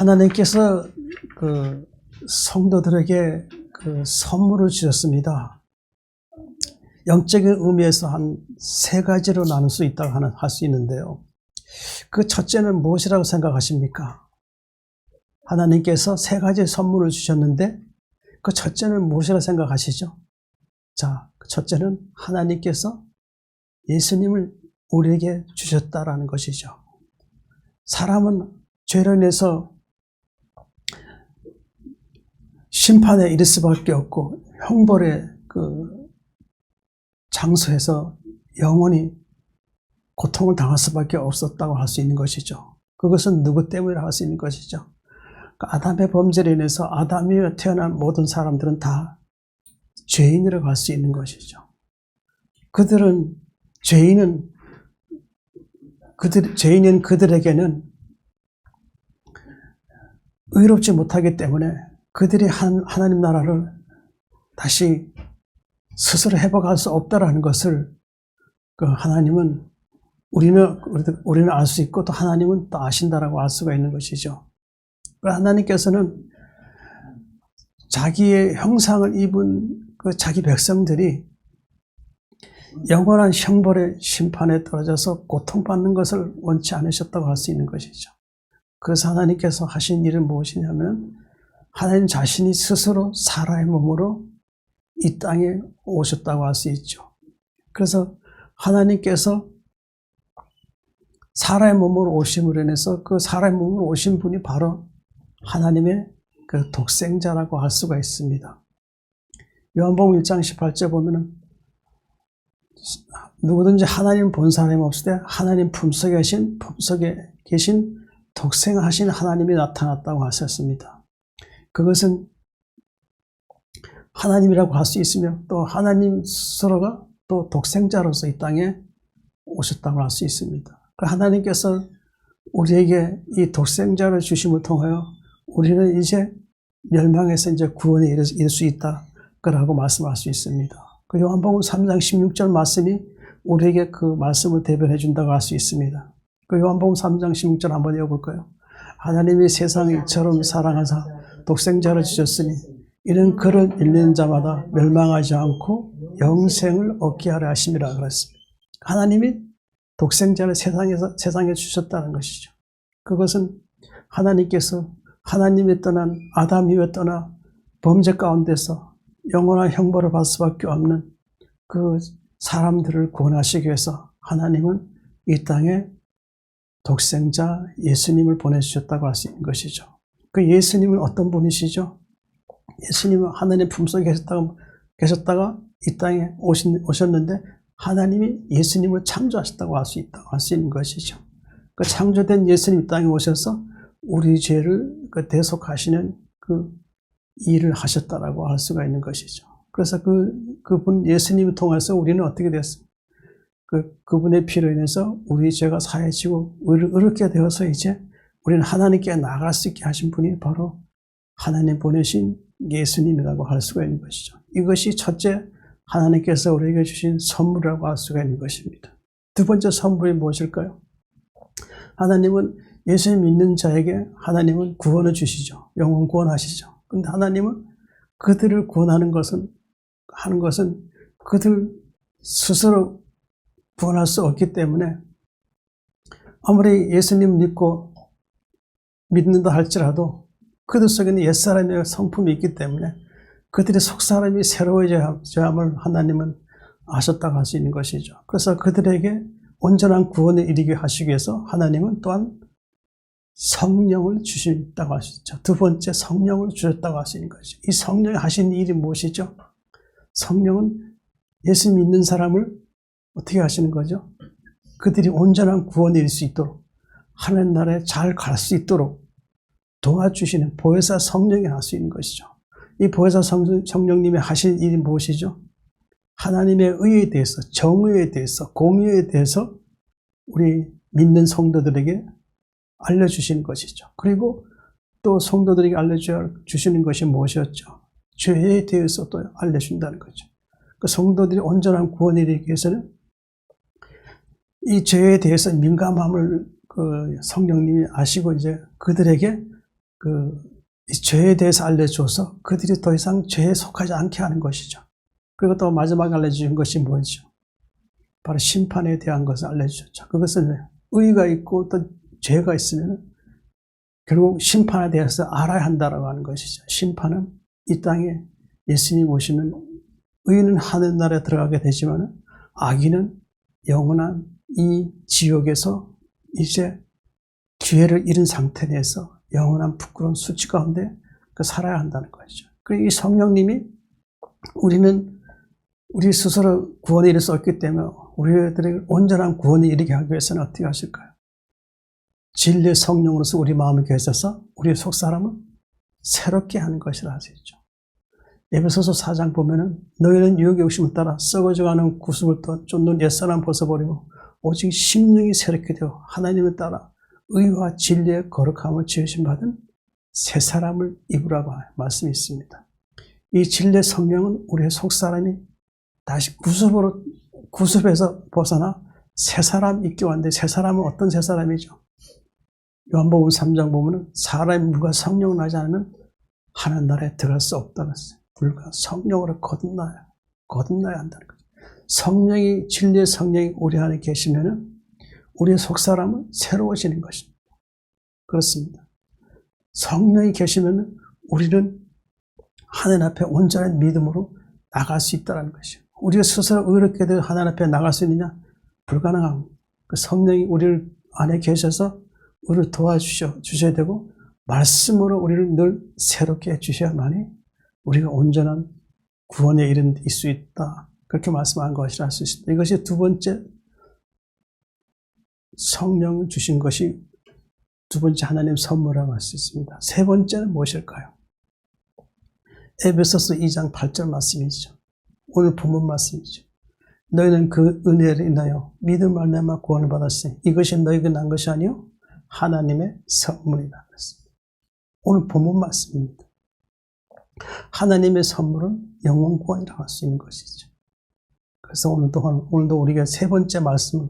하나님께서 그 성도들에게 그 선물을 주셨습니다. 영적인 의미에서 한 세 가지로 나눌 수 있다고 할 수 있는데요. 그 첫째는 무엇이라고 생각하십니까? 하나님께서 세 가지 선물을 주셨는데 그 첫째는 무엇이라고 생각하시죠? 자, 그 첫째는 하나님께서 예수님을 우리에게 주셨다라는 것이죠. 사람은 죄로 인해서 심판에 이를 수밖에 없고 형벌의 그 장소에서 영원히 고통을 당할 수밖에 없었다고 할 수 있는 것이죠. 그것은 누구 때문에 할 수 있는 것이죠. 아담의 범죄로 인해서 아담이 태어난 모든 사람들은 다 죄인이라고 할 수 있는 것이죠. 죄인인 그들에게는 의롭지 못하기 때문에 그들이 하나님 나라를 다시 스스로 회복할 수 없다라는 것을 하나님은 우리는 알 수 있고 또 하나님은 또 아신다라고 알 수가 있는 것이죠. 하나님께서는 자기의 형상을 입은 그 자기 백성들이 영원한 형벌의 심판에 떨어져서 고통받는 것을 원치 않으셨다고 할 수 있는 것이죠. 그래서 하나님께서 하신 일은 무엇이냐면 하나님 자신이 스스로 사람의 몸으로 이 땅에 오셨다고 할 수 있죠. 그래서 하나님께서 사람의 몸으로 오심으로 인해서 그 사람의 몸으로 오신 분이 바로 하나님의 그 독생자라고 할 수가 있습니다. 요한복음 1장 18절 보면은 누구든지 하나님 본 사람이 없을 때 하나님 품속에 계신 독생하신 하나님이 나타났다고 하셨습니다. 그것은 하나님이라고 할 수 있으며 또 하나님 스스로가 또 독생자로서 이 땅에 오셨다고 할 수 있습니다. 하나님께서 우리에게 이 독생자를 주심을 통하여 우리는 이제 멸망에서 이제 구원에 이를 수 있다라고 말씀할 수 있습니다. 그 요한복음 3장 16절 말씀이 우리에게 그 말씀을 대변해 준다고 할 수 있습니다. 그 요한복음 3장 16절 한번 읽어볼까요? 하나님이 세상을 이처럼 사랑하사 독생자를 주셨으니 이는 그를 믿는 자마다 멸망하지 않고 영생을 얻게 하려 하심이라 그랬습니다. 하나님이 독생자를 세상에 주셨다는 것이죠. 그것은 하나님께서 하나님이 떠난 아담이 떠나 범죄 가운데서 영원한 형벌을 받을 수밖에 없는 그 사람들을 구원하시기 위해서 하나님은 이 땅에 독생자 예수님을 보내주셨다고 할 수 있는 것이죠. 그 예수님은 어떤 분이시죠? 예수님은 하나님 품속에 계셨다가 이 땅에 오셨는데 하나님이 예수님을 창조하셨다고 할 수 있는 것이죠. 그 창조된 예수님 이 땅에 오셔서 우리 죄를 대속하시는 그 일을 하셨다라고 할 수가 있는 것이죠. 그래서 그분 예수님을 통해서 우리는 어떻게 됐습니까? 그분의 피로 인해서 우리 죄가 사해지고 의롭게 되어서 이제 우리는 하나님께 나아갈 수 있게 하신 분이 바로 하나님 보내신 예수님이라고 할 수가 있는 것이죠. 이것이 첫째 하나님께서 우리에게 주신 선물이라고 할 수가 있는 것입니다. 두 번째 선물이 무엇일까요? 하나님은 예수님 믿는 자에게 하나님은 구원을 주시죠. 영원 구원하시죠. 그런데 하나님은 그들을 구원하는 것은 그들 스스로 구원할 수 없기 때문에 아무리 예수님 믿는다 할지라도 그들 속에는 옛사람의 성품이 있기 때문에 그들의 속사람이 새로워져야함을 하나님은 아셨다고 할 수 있는 것이죠. 그래서 그들에게 온전한 구원에 이르게 하시기 위해서 하나님은 또한 성령을 주셨다고 할 수 있죠. 두 번째 성령을 주셨다고 할 수 있는 것이죠. 이 성령이 하신 일이 무엇이죠? 성령은 예수 믿는 사람을 어떻게 하시는 거죠? 그들이 온전한 구원에 이를 수 있도록 하나님 나라에 잘 갈 수 있도록 도와주시는 보혜사 성령이 할 수 있는 것이죠. 이 보혜사 성령님이 하신 일이 무엇이죠? 하나님의 의에 대해서, 정의에 대해서, 공의에 대해서 우리 믿는 성도들에게 알려주시는 것이죠. 그리고 또 성도들에게 알려주시는 것이 무엇이었죠? 죄에 대해서 또 알려준다는 거죠. 그 성도들이 온전한 구원에 이르기 위해서는 이 죄에 대해서 민감함을 그 성령님이 아시고 이제 그들에게 이 죄에 대해서 알려줘서 그들이 더 이상 죄에 속하지 않게 하는 것이죠. 그리고 또 마지막에 알려주신 것이 뭐죠? 바로 심판에 대한 것을 알려주셨죠. 그것은 의가 있고 또 죄가 있으면 결국 심판에 대해서 알아야 한다라고 하는 것이죠. 심판은 이 땅에 예수님 오시면 의인은 하늘나라에 들어가게 되지만 악인은 영원한 이 지옥에서 이제 기회를 잃은 상태 내에서 영원한 부끄러운 수치 가운데 살아야 한다는 것이죠. 그리고 이 성령님이 우리 스스로 구원에 이를 수 없기 때문에 우리들에게 온전한 구원에 이르게 하기 위해서는 어떻게 하실까요? 진리의 성령으로서 우리 마음을 계셔서 우리의 속사람을 새롭게 하는 것이라 할 수 있죠. 에베소서 4장 보면은 너희는 유혹의 욕심을 따라 썩어져가는 구습을 쫓는 옛사람 벗어버리고 오직 심령이 새롭게 되어 하나님을 따라 의와 진리의 거룩함을 지으신 받은 새 사람을 입으라고 말씀이 있습니다. 이 진리의 성령은 우리의 속사람이 다시 구습에서 벗어나 새 사람 입게 왔는데 새 사람은 어떤 새 사람이죠? 요한복음 3장 보면은 사람이 물과 성령을 나지 않으면 하나님 나라에 들어갈 수 없다고 했어요. 물과 성령으로 거듭나야 한다는 거죠. 성령이, 진리의 성령이 우리 안에 계시면은 우리의 속사람은 새로워지는 것입니다. 그렇습니다. 성령이 계시면은 우리는 하나님 앞에 온전한 믿음으로 나갈 수 있다는 것이죠. 우리가 스스로 의롭게 되어 하나님 앞에 나갈 수 있느냐? 불가능합니다. 그 성령이 우리를 안에 계셔서 우리를 도와주셔야 되고 말씀으로 우리를 늘 새롭게 해주셔야만이 우리가 온전한 구원에 이를 수 있다. 그렇게 말씀한 것이라 할 수 있습니다. 이것이 두 번째 성령을 주신 것이 두 번째 하나님 선물이라고 할 수 있습니다. 세 번째는 무엇일까요? 에베소서 2장 8절 말씀이죠. 오늘 본문 말씀이죠. 너희는 그 은혜를 인하여 믿음 말미암아 구원을 받았으니 이것이 너희에게 난 것이 아니요 하나님의 선물이다. 오늘 본문 말씀입니다. 하나님의 선물은 영원 구원이라고 할 수 있는 것이죠. 그래서 오늘도 우리가 세 번째 말씀,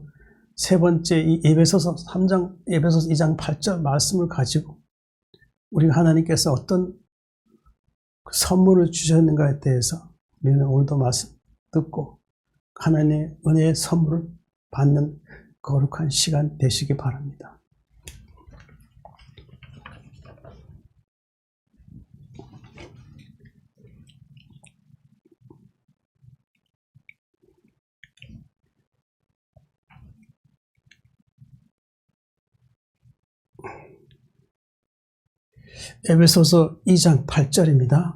세 번째 이 에베소서 2장 8절 말씀을 가지고 우리가 하나님께서 어떤 선물을 주셨는가에 대해서 우리는 오늘도 말씀 듣고 하나님의 은혜의 선물을 받는 거룩한 시간 되시기 바랍니다. 에베소서 2장 8절입니다.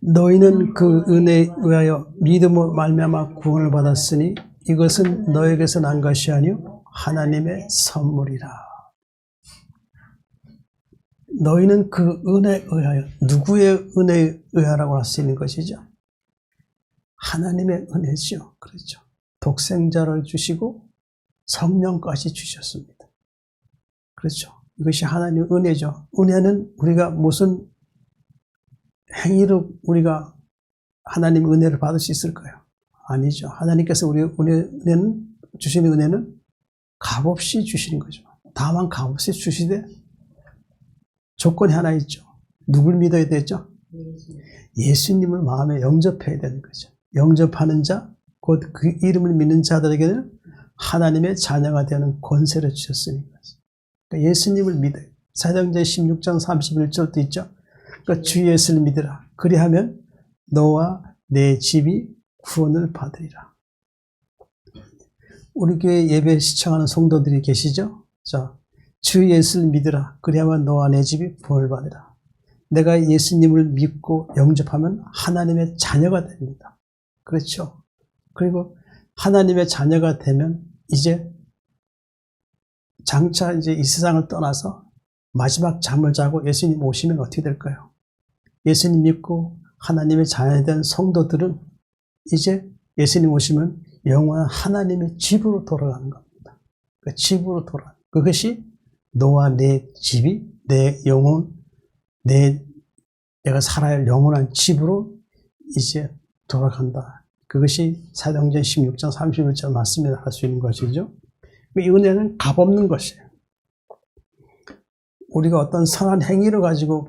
너희는 그 은혜에 의하여 믿음으로 말미암아 구원을 받았으니 이것은 너에게서 난 것이 아니요 하나님의 선물이라. 너희는 그 은혜에 의하여, 누구의 은혜에 의하라고 할 수 있는 것이죠? 하나님의 은혜죠. 그렇죠. 독생자를 주시고 성령까지 주셨습니다. 그렇죠. 이것이 하나님의 은혜죠. 은혜는 우리가 무슨 행위로 우리가 하나님의 은혜를 받을 수 있을까요? 아니죠. 하나님께서 우리 은혜는 주시는 은혜는 값없이 주시는 거죠. 다만 값없이 주시되 조건이 하나 있죠. 누굴 믿어야 되죠? 예수님을 마음에 영접해야 되는 거죠. 영접하는 자, 곧 그 이름을 믿는 자들에게는 하나님의 자녀가 되는 권세를 주셨으니까. 그러니까 예수님을 믿어요. 사도행전 16장 31절도 있죠. 그러니까 주 예수를 믿으라. 그리하면 너와 내 집이 구원을 받으리라. 우리 교회 예배 시청하는 성도들이 계시죠? 자, 주 예수를 믿으라. 그리하면 너와 내 집이 구원을 받으리라. 내가 예수님을 믿고 영접하면 하나님의 자녀가 됩니다. 그렇죠? 그리고 하나님의 자녀가 되면 이제 장차 이제 이 세상을 떠나서 마지막 잠을 자고 예수님 오시면 어떻게 될까요? 예수님 믿고 하나님의 자녀에 대한 성도들은 이제 예수님 오시면 영원한 하나님의 집으로 돌아가는 겁니다. 그 집으로 돌아가는. 그것이 너와 내 집이 내 영혼, 내가 살아야 할 영원한 집으로 이제 돌아간다. 그것이 사도행전 16장 31절 말씀을 할 수 있는 것이죠. 이 은혜는 값없는 것이에요. 우리가 어떤 선한 행위를 가지고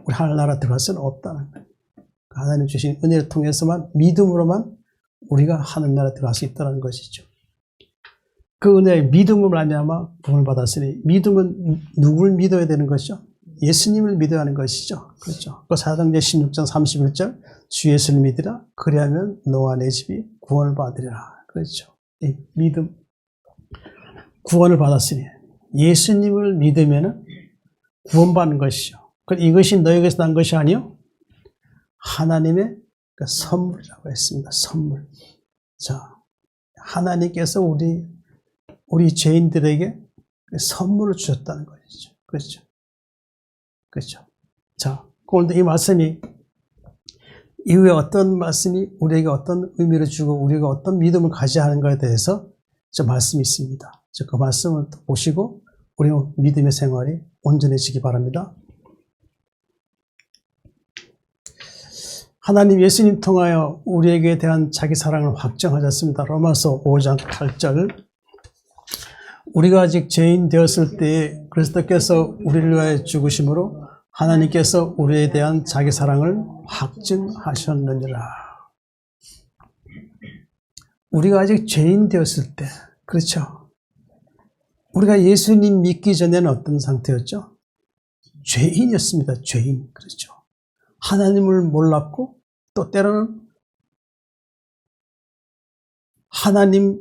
우리 하늘나라 들어갈 수는 없다는 거예요. 하나님 주신 은혜를 통해서만, 믿음으로만 우리가 하늘나라 들어갈 수 있다는 것이죠. 그 은혜의 믿음을 말미암아 구원을 받았으니, 믿음은 누구를 믿어야 되는 것이죠? 예수님을 믿어야 하는 것이죠. 그렇죠. 그 사도행전 16장 31절, 주 예수를 믿으라. 그리하면 너와 내 집이 구원을 받으리라. 그렇죠. 이 믿음, 구원을 받았으니, 예수님을 믿으면 구원받는 것이죠. 이것이 너에게서 난 것이 아니요, 하나님의 선물이라고 했습니다. 선물. 자, 하나님께서 우리 죄인들에게 선물을 주셨다는 것이죠. 그렇죠. 그렇죠. 자, 오늘도 이 말씀이, 이후에 어떤 말씀이 우리에게 어떤 의미를 주고 우리가 어떤 믿음을 가져야 하는가에 대해서 저 말씀이 있습니다. 그 말씀을 보시고 우리 믿음의 생활이 온전해지기 바랍니다. 하나님 예수님 통하여 우리에게 대한 자기 사랑을 확정하셨습니다. 로마서 5장 8절. 우리가 아직 죄인 되었을 때에 그리스도께서 우리를 위하여 죽으심으로 하나님께서 우리에 대한 자기 사랑을 확증하셨느니라. 우리가 아직 죄인 되었을 때, 그렇죠. 우리가 예수님 믿기 전에는 어떤 상태였죠? 죄인이었습니다. 죄인. 그렇죠. 하나님을 몰랐고, 또 때로는 하나님에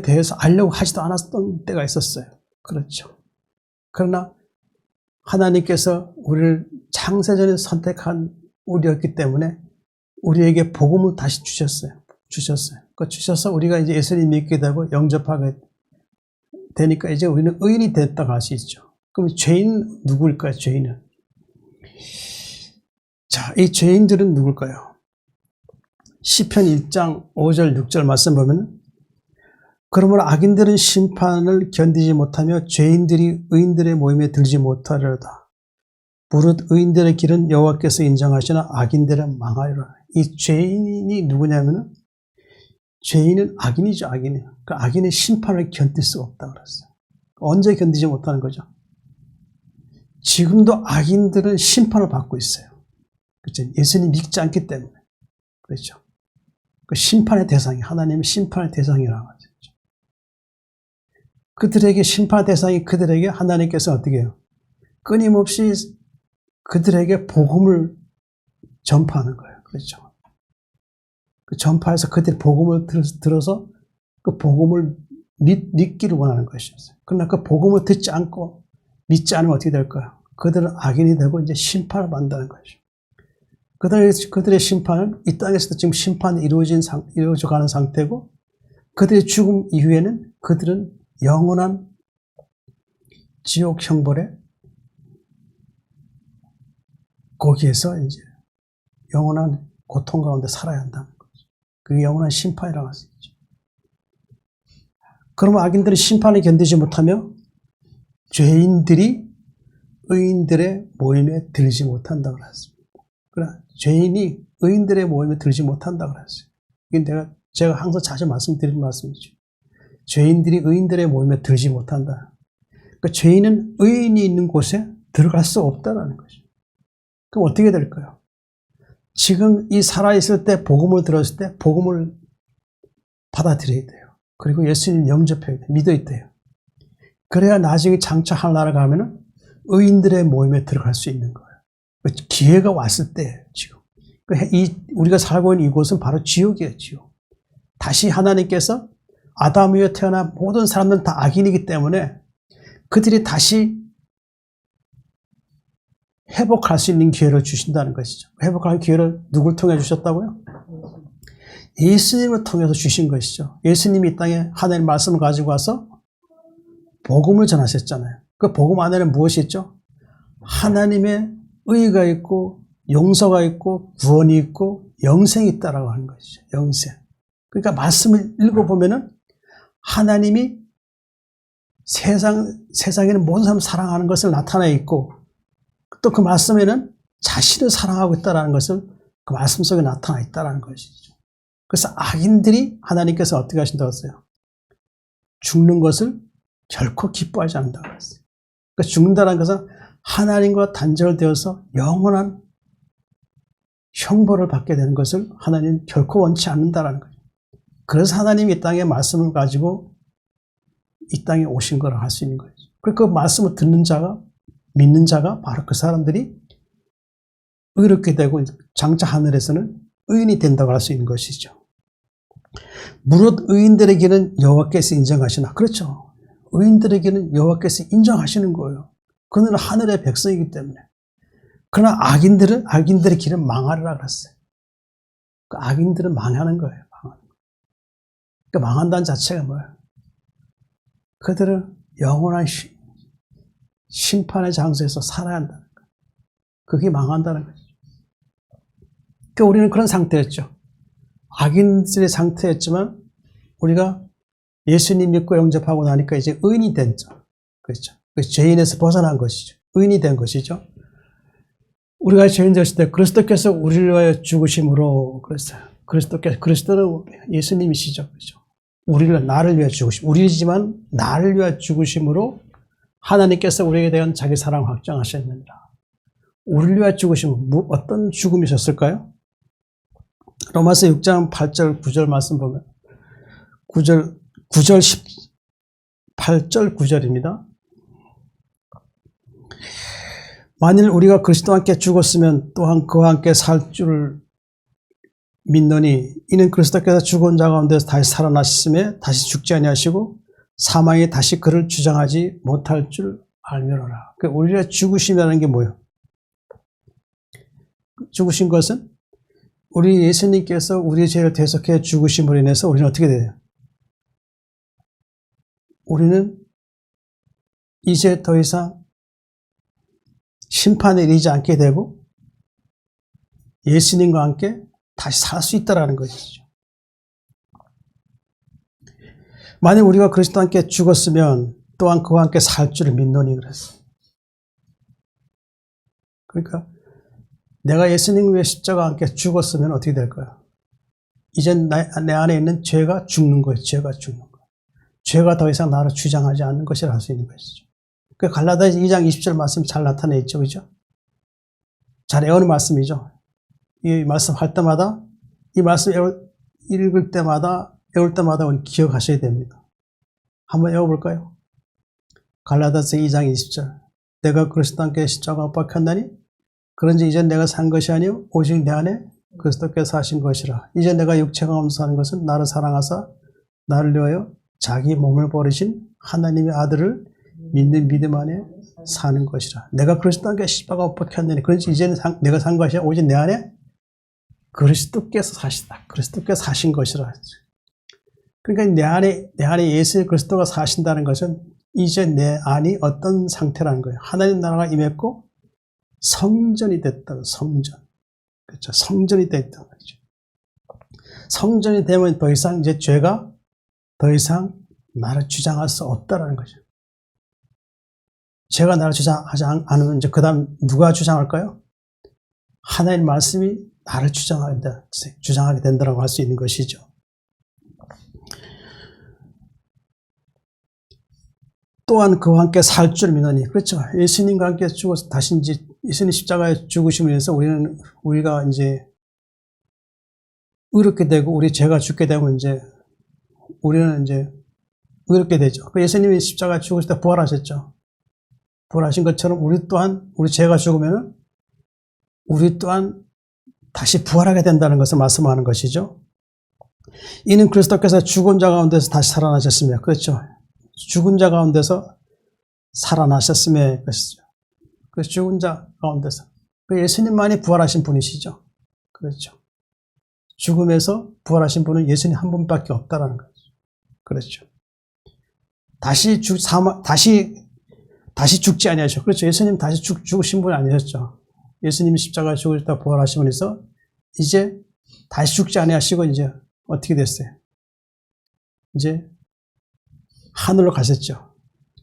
대해서 알려고 하지도 않았던 때가 있었어요. 그렇죠. 그러나 하나님께서 우리를 창세전에 선택한 우리였기 때문에 우리에게 복음을 다시 주셨어요. 주셔서 우리가 이제 예수님 믿게 되고 영접하게 되니까 이제 우리는 의인이 됐다고 할 수 있죠. 그럼 죄인 누구일까요? 죄인은. 자, 이 죄인들은 누굴까요? 시편 1장 5절 6절 말씀 보면, 그러므로 악인들은 심판을 견디지 못하며 죄인들이 의인들의 모임에 들지 못하리로다. 무릇 의인들의 길은 여호와께서 인정하시나 악인들은 망하리라. 이 죄인이 누구냐면은, 죄인은 악인이죠. 악인이. 그 악인의 심판을 견딜 수가 없다고 그랬어요. 언제 견디지 못하는 거죠? 지금도 악인들은 심판을 받고 있어요. 그렇죠? 예수님 믿지 않기 때문에. 그렇죠? 그 심판의 대상이, 하나님의 심판의 대상이라고 하죠. 그들에게 심판의 대상이, 그들에게 하나님께서 어떻게 해요? 끊임없이 그들에게 복음을 전파하는 거예요. 그렇죠? 그 전파해서 그들이 복음을 들어서 그 복음을 믿기를 원하는 것이었어요. 그러나 그 복음을 듣지 않고 믿지 않으면 어떻게 될까요? 그들은 악인이 되고 이제 심판을 받는다는 것이죠. 그들의 심판은 이 땅에서도 지금 심판이 이루어져 가는 상태고, 그들의 죽음 이후에는 그들은 영원한 지옥 형벌에 거기에서 이제 영원한 고통 가운데 살아야 한다는 거죠. 그게 영원한 심판이라고 할 수 있죠. 그러면 악인들은 심판을 견디지 못하며 죄인들이 의인들의 모임에 들지 못한다고 했습니다. 그러나 죄인이 의인들의 모임에 들지 못한다고 그랬어요. 이게 제가 항상 자주 말씀드리는 말씀이죠. 죄인들이 의인들의 모임에 들지 못한다. 그러니까 죄인은 의인이 있는 곳에 들어갈 수 없다는 거죠. 그럼 어떻게 될까요? 지금 이 살아있을 때, 복음을 들었을 때 복음을 받아들여야 돼요. 그리고 예수님 영접해야 돼요. 믿어야 돼요. 그래야 나중에 장차 하늘나라 가면은 의인들의 모임에 들어갈 수 있는 거예요. 기회가 왔을 때, 지금. 우리가 살고 있는 이곳은 바로 지옥이에요, 지옥. 다시 하나님께서 아담 위에 태어난 모든 사람들은 다 악인이기 때문에 그들이 다시 회복할 수 있는 기회를 주신다는 것이죠. 회복할 기회를 누굴 통해 주셨다고요? 예수님을 통해서 주신 것이죠. 예수님이 이 땅에 하나님의 말씀을 가지고 와서 복음을 전하셨잖아요. 그 복음 안에는 무엇이 있죠? 하나님의 의가 있고 용서가 있고 구원이 있고 영생이 있다라고 하는 것이죠. 영생. 그러니까 말씀을 읽어보면은 하나님이 세상에는 모든 사람을 사랑하는 것을 나타내 있고, 또 그 말씀에는 자신을 사랑하고 있다는 것을 그 말씀 속에 나타나 있다는 것이죠. 그래서 악인들이 하나님께서 어떻게 하신다고 했어요? 죽는 것을 결코 기뻐하지 않는다고 했어요. 그러니까 죽는다는 것은 하나님과 단절되어서 영원한 형벌을 받게 되는 것을 하나님 결코 원치 않는다는 거죠. 그래서 하나님이 이 땅에 말씀을 가지고 이 땅에 오신 거라 할 수 있는 거죠. 그 말씀을 듣는 자가, 믿는 자가 바로 그 사람들이 의롭게 되고 장차 하늘에서는 의인이 된다고 할 수 있는 것이죠. 무릇 의인들에게는 여호와께서 인정하시나. 그렇죠. 의인들에게는 여호와께서 인정하시는 거예요. 그는 하늘의 백성이기 때문에. 그러나 악인들의 길은 망하리라 그랬어요. 그 악인들은 망하는 거예요. 그러니까 망한다는 자체가 뭐예요? 그들은 영원한 심판의 장소에서 살아야 한다는 거예요. 그게 망한다는 거죠. 그러니까 우리는 그런 상태였죠. 악인들의 상태였지만 우리가 예수님 믿고 영접하고 나니까 이제 의인이 됐죠. 그렇죠. 죄인에서 벗어난 것이죠. 의인이 된 것이죠. 우리가 죄인 되었을 때 그리스도께서 우리를 위하여 죽으심으로 그랬어요. 그리스도는 예수님이시죠. 그렇죠. 나를 위하여 죽으심. 우리지만 나를 위하여 죽으심으로 하나님께서 우리에게 대한 자기 사랑을 확정하셨느니라. 우리를 위하여 죽으심, 어떤 죽음이셨을까요? 로마서 6장 8절 9절 말씀 보면 8절 9절입니다. 만일 우리가 그리스도와 함께 죽었으면 또한 그와 함께 살 줄을 믿노니 이는 그리스도께서 죽은 자 가운데서 다시 살아나셨음에 다시 죽지 아니하시고 사망이 다시 그를 주장하지 못할 줄 알미로라. 그러니까 우리가 죽으심이라는 게 뭐예요? 죽으신 것은 우리 예수님께서 우리의 죄를 대속해 죽으심으로 인해서 우리는 어떻게 돼요? 우리는 이제 더 이상 심판에 이르지 않게 되고 예수님과 함께 다시 살 수 있다는 것이죠. 만약 우리가 그리스도와 함께 죽었으면 또한 그와 함께 살 줄을 믿노니 그랬어요. 그러니까 내가 예수님 위해 십자가와 함께 죽었으면 어떻게 될까요? 이젠 내 안에 있는 죄가 죽는 거예요. 죄가 죽는 거예요. 죄가 더 이상 나를 주장하지 않는 것이라 할 수 있는 것이죠. 그 갈라디아서 2장 20절 말씀이 잘 나타내 있죠. 그죠? 잘 외우는 말씀이죠. 이 말씀 할 때마다, 이 말씀 읽을 때마다, 외울 때마다 우리 기억하셔야 됩니다. 한번 외워볼까요? 갈라디아서 2장 20절. 내가 그리스도와 함께 십자가에 못 박혔나니 그런지 이제 내가 산 것이 아니요 오직 내 안에 그리스도께서 사신 것이라. 이제 내가 육체가 없는 사는 것은 나를 사랑하사 나를 위하여 자기 몸을 버리신 하나님의 아들을 믿는 믿음 안에 사는 것이라. 내가 그리스도와 함께 십자가에 못 박혔나니 그런지 이제는 내가 산 것이 아니요 오직 내 안에 그리스도께서 사시다. 그리스도께서 사신 것이라. 그러니까 내 안에 예수 그리스도가 사신다는 것은 이제 내 안이 어떤 상태라는 거예요. 하나님 나라가 임했고 성전이 됐다. 성전. 그렇죠. 성전이 됐다. 그렇죠. 성전이 되면 더 이상 이제 죄가 더 이상 나를 주장할 수 없다라는 거죠. 죄가 나를 주장하지 않으면 이제 그 다음 누가 주장할까요? 하나님 말씀이 나를 주장하게 된다고 할 수 있는 것이죠. 또한 그와 함께 살 줄 믿으니. 그렇죠. 예수님과 함께 죽어서 다시 이제 예수님 십자가에 죽으심으로 인해서 우리가 이제 의롭게 되고 우리 죄가 죽게 되고 이제 우리는 이제 의롭게 되죠. 예수님이 십자가에 죽으실 때 부활하셨죠. 부활하신 것처럼 우리 또한 우리 죄가 죽으면은 우리 또한 다시 부활하게 된다는 것을 말씀하는 것이죠. 이는 그리스도께서 죽은 자 가운데서 다시 살아나셨으며, 그렇죠. 죽은 자 가운데서 살아나셨음의 것이죠. 그 죽은 자 가운데서. 예수님만이 부활하신 분이시죠. 그렇죠. 죽음에서 부활하신 분은 예수님 한 분밖에 없다라는 거죠. 그렇죠. 다시 죽지 아니하셨죠. 그렇죠. 예수님 다시 죽으신 분이 아니셨죠. 예수님이 십자가에 죽으셨다 부활하신 분에서 이제 다시 죽지 아니하시고 이제 어떻게 됐어요? 이제 하늘로 가셨죠.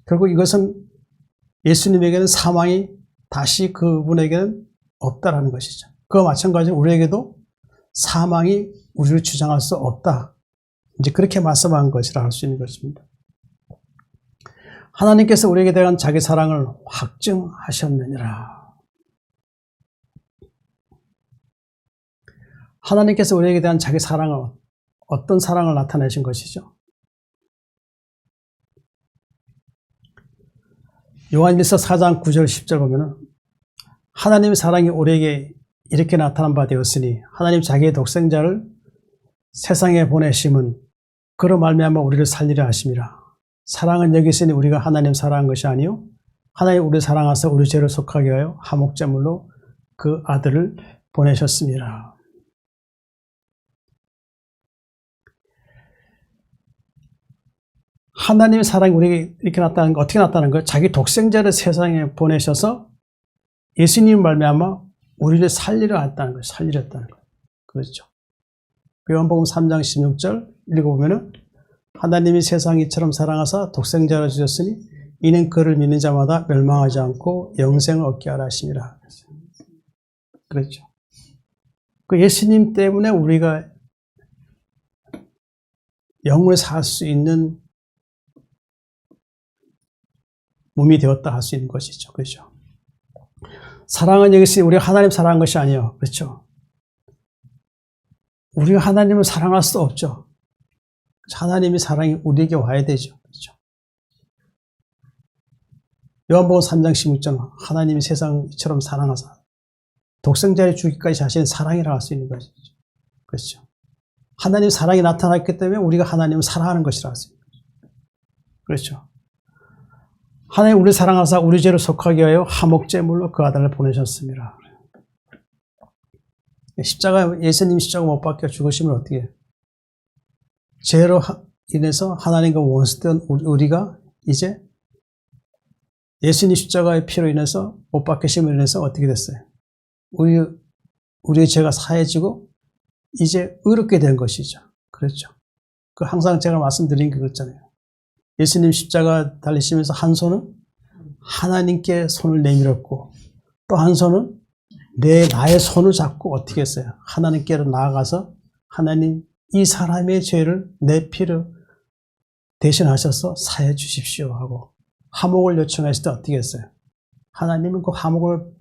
결국 이것은 예수님에게는 사망이 다시 그분에게는 없다라는 것이죠. 그와 마찬가지로 우리에게도 사망이 우리를 주장할 수 없다. 이제 그렇게 말씀한 것이라 할 수 있는 것입니다. 하나님께서 우리에게 대한 자기 사랑을 확증하셨느니라. 하나님께서 우리에게 대한 자기 사랑을 어떤 사랑을 나타내신 것이죠? 요한일서 4장 9절 10절 보면은 하나님의 사랑이 우리에게 이렇게 나타난 바 되었으니 하나님 자기의 독생자를 세상에 보내심은 그로 말미암아 우리를 살리려 하심이라. 사랑은 여기 있으니 우리가 하나님 사랑한 것이 아니요 하나님 우리를 사랑하사 우리 죄를 속하게 하여 화목제물로 그 아들을 보내셨습니다. 하나님의 사랑이 우리에게 이렇게 나타나는 거 어떻게 나타나는 거예요? 자기 독생자를 세상에 보내셔서 예수님 말미암아 우리를 살리려 했다는 거예요. 살리려 했다는 거예요. 그렇죠. 요한복음 3장 16절 읽어보면은 하나님이 세상 이처럼 사랑하사 독생자를 주셨으니 이는 그를 믿는 자마다 멸망하지 않고 영생을 얻게 하라 하심이라. 그렇죠. 그 예수님 때문에 우리가 영을 살 수 있는 몸이 되었다 할 수 있는 것이죠. 그렇죠. 사랑은 여기서 우리가 하나님 사랑한 것이 아니에요. 그렇죠. 우리가 하나님을 사랑할 수 없죠. 하나님의 사랑이 우리에게 와야 되죠. 그렇죠. 요한복음 3장 16절 하나님이 세상처럼 사랑하사 독생자를 주기까지 자신의 사랑이라 할 수 있는 것이죠. 그렇죠. 하나님의 사랑이 나타났기 때문에 우리가 하나님을 사랑하는 것이라 할 수 있는 거죠. 그렇죠. 하나님 우리를 사랑하사 우리 죄를 속하게 하여 화목제물로 그 아들을 보내셨습니다. 십자가 예수님 십자가 못 박혀 죽으시면 어떻게 해요? 죄로 인해서 하나님과 원수된 우리가 이제 예수님 십자가의 피로 인해서 못 박히심으로 인해서 어떻게 됐어요? 우리의 죄가 사해지고 이제 의롭게 된 것이죠. 그렇죠. 그 항상 제가 말씀드린 그거잖아요. 예수님 십자가 달리시면서 한 손은 하나님께 손을 내밀었고 또 한 손은 나의 손을 잡고 어떻게 했어요? 하나님께로 나아가서 하나님 이 사람의 죄를 내 피로 대신하셔서 사해 주십시오 하고 화목을 요청했을 때 어떻게 했어요? 하나님은 그 화목을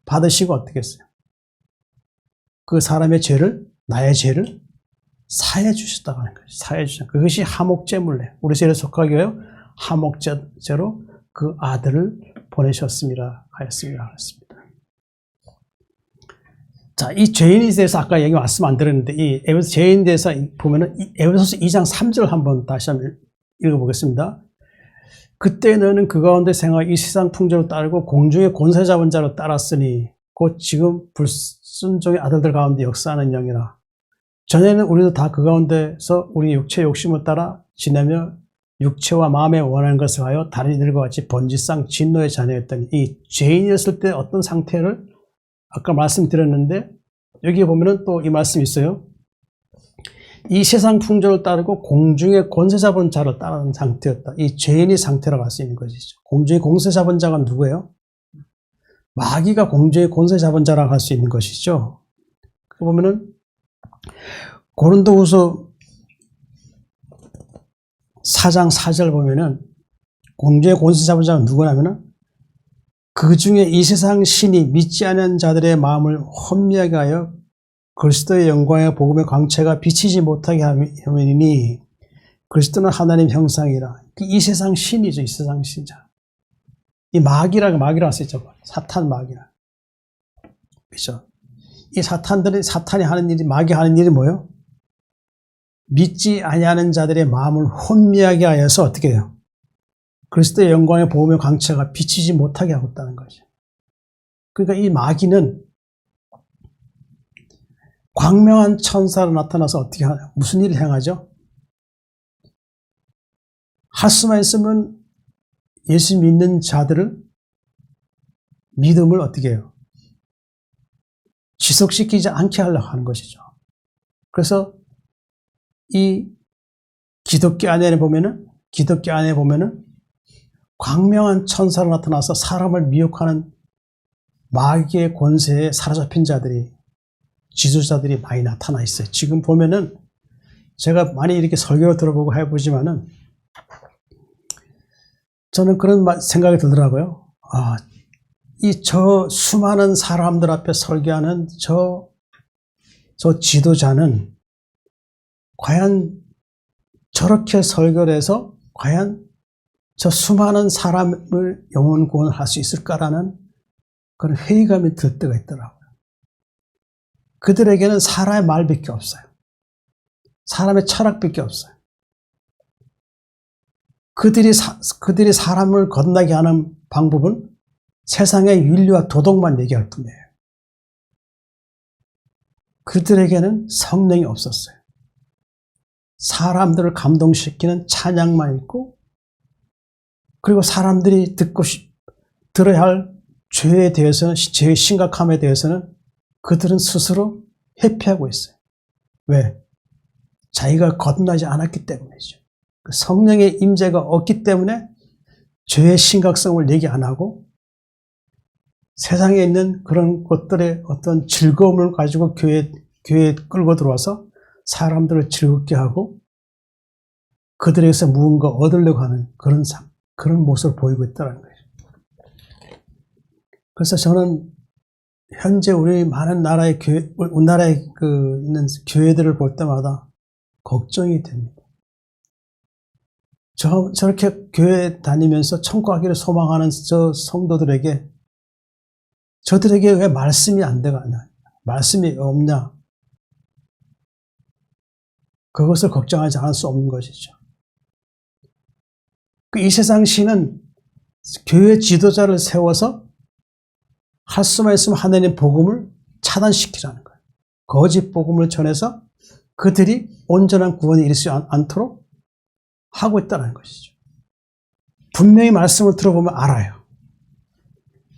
받으시고 어떻게 했어요? 그 사람의 죄를 나의 죄를 사해 주셨다고 하는 거죠. 사해 주셨다. 그것이 화목제물래. 우리 죄를 속하게 하여 화목제로 그 아들을 보내셨습니다. 하였습니다. 자, 이 죄인에 대해서 아까 얘기 말씀 안 드렸는데 이 에베소 죄인에 대해서 보면은 에베소서 2장 3절 한번 다시 한번 읽어보겠습니다. 그때 너는 그 가운데 생활 이 세상 풍조로 따르고 공중의 권세 잡은 자로 따랐으니 곧 지금 불순종의 아들들 가운데 역사하는 영이라. 전에는 우리도 다 그 가운데서 우리 육체 욕심을 따라 지내며 육체와 마음에 원하는 것을 하여 다른 이들과 같이 번지상 진노의 자녀였더니 이 죄인이었을 때 어떤 상태를 아까 말씀드렸는데 여기에 보면은 또 이 말씀이 있어요. 이 세상 풍조를 따르고 공중의 권세 잡은 자를 따르는 상태였다. 이 죄인의 상태라고 할 수 있는 것이죠. 공중의 권세 잡은 자가 누구예요? 마귀가 공중의 권세 잡은 자라고 할 수 있는 것이죠. 보면은 고린도후서 4장 4절 보면은 공중의 권세 잡은 자가 누구냐면은 그 중에 이 세상 신이 믿지 않은 자들의 마음을 혼미하게 하여 그리스도의 영광의 복음의 광채가 비치지 못하게 하면이니 그리스도는 하나님 형상이라. 이 세상 신이죠. 이 세상 신자. 이 마귀라고 쓰죠. 사탄 마귀라. 그렇죠. 이 사탄이 하는 일이 마귀 하는 일이 뭐예요? 믿지 아니하는 자들의 마음을 혼미하게 하여서 어떻게 해요? 그리스도의 영광의 복음의 광채가 비치지 못하게 하고 있다는 거죠. 그러니까 이 마귀는 광명한 천사로 나타나서 어떻게 하냐? 무슨 일을 행하죠? 할 수만 있으면 예수 믿는 자들을 믿음을 어떻게 해요? 지속시키지 않게 하려고 하는 것이죠. 그래서 이 기독교 안에 보면은 광명한 천사로 나타나서 사람을 미혹하는 마귀의 권세에 사로잡힌 자들이, 지도자들이 많이 나타나 있어요. 지금 보면은 제가 많이 이렇게 설교 들어보고 해보지만은 저는 그런 생각이 들더라고요. 저 수많은 사람들 앞에 설교하는 저 지도자는 과연 저렇게 설교를 해서 과연 저 수많은 사람을 영혼 구원을 할 수 있을까라는 그런 회의감이 들 때가 있더라고요. 그들에게는 사람의 말밖에 없어요. 사람의 철학밖에 없어요. 그들이 사람을 겁나게 하는 방법은 세상의 윤리와 도덕만 얘기할 뿐이에요. 그들에게는 성령이 없었어요. 사람들을 감동시키는 찬양만 있고, 그리고 사람들이 들어야 할 죄에 대해서는, 죄의 심각함에 대해서는 그들은 스스로 회피하고 있어요. 왜? 자기가 거듭나지 않았기 때문이죠. 성령의 임재가 없기 때문에 죄의 심각성을 얘기 안 하고 세상에 있는 그런 것들의 어떤 즐거움을 가지고 교회에 끌고 들어와서 사람들을 즐겁게 하고 그들에게서 무언가 얻으려고 하는 그런 모습을 보이고 있다는 거예요. 그래서 저는 현재 우리 많은 나라의 우리나라에 있는 교회들을 볼 때마다 걱정이 됩니다. 저렇게 교회 다니면서 천국 가기를 소망하는 저 성도들에게 저들에게 왜 말씀이 안 되가냐? 말씀이 없냐? 그것을 걱정하지 않을 수 없는 것이죠. 이 세상 신은 교회 지도자를 세워서 할 수만 있으면 하나님의 복음을 차단시키라는 거예요. 거짓 복음을 전해서 그들이 온전한 구원에 이르지 않도록 하고 있다는 것이죠. 분명히 말씀을 들어보면 알아요.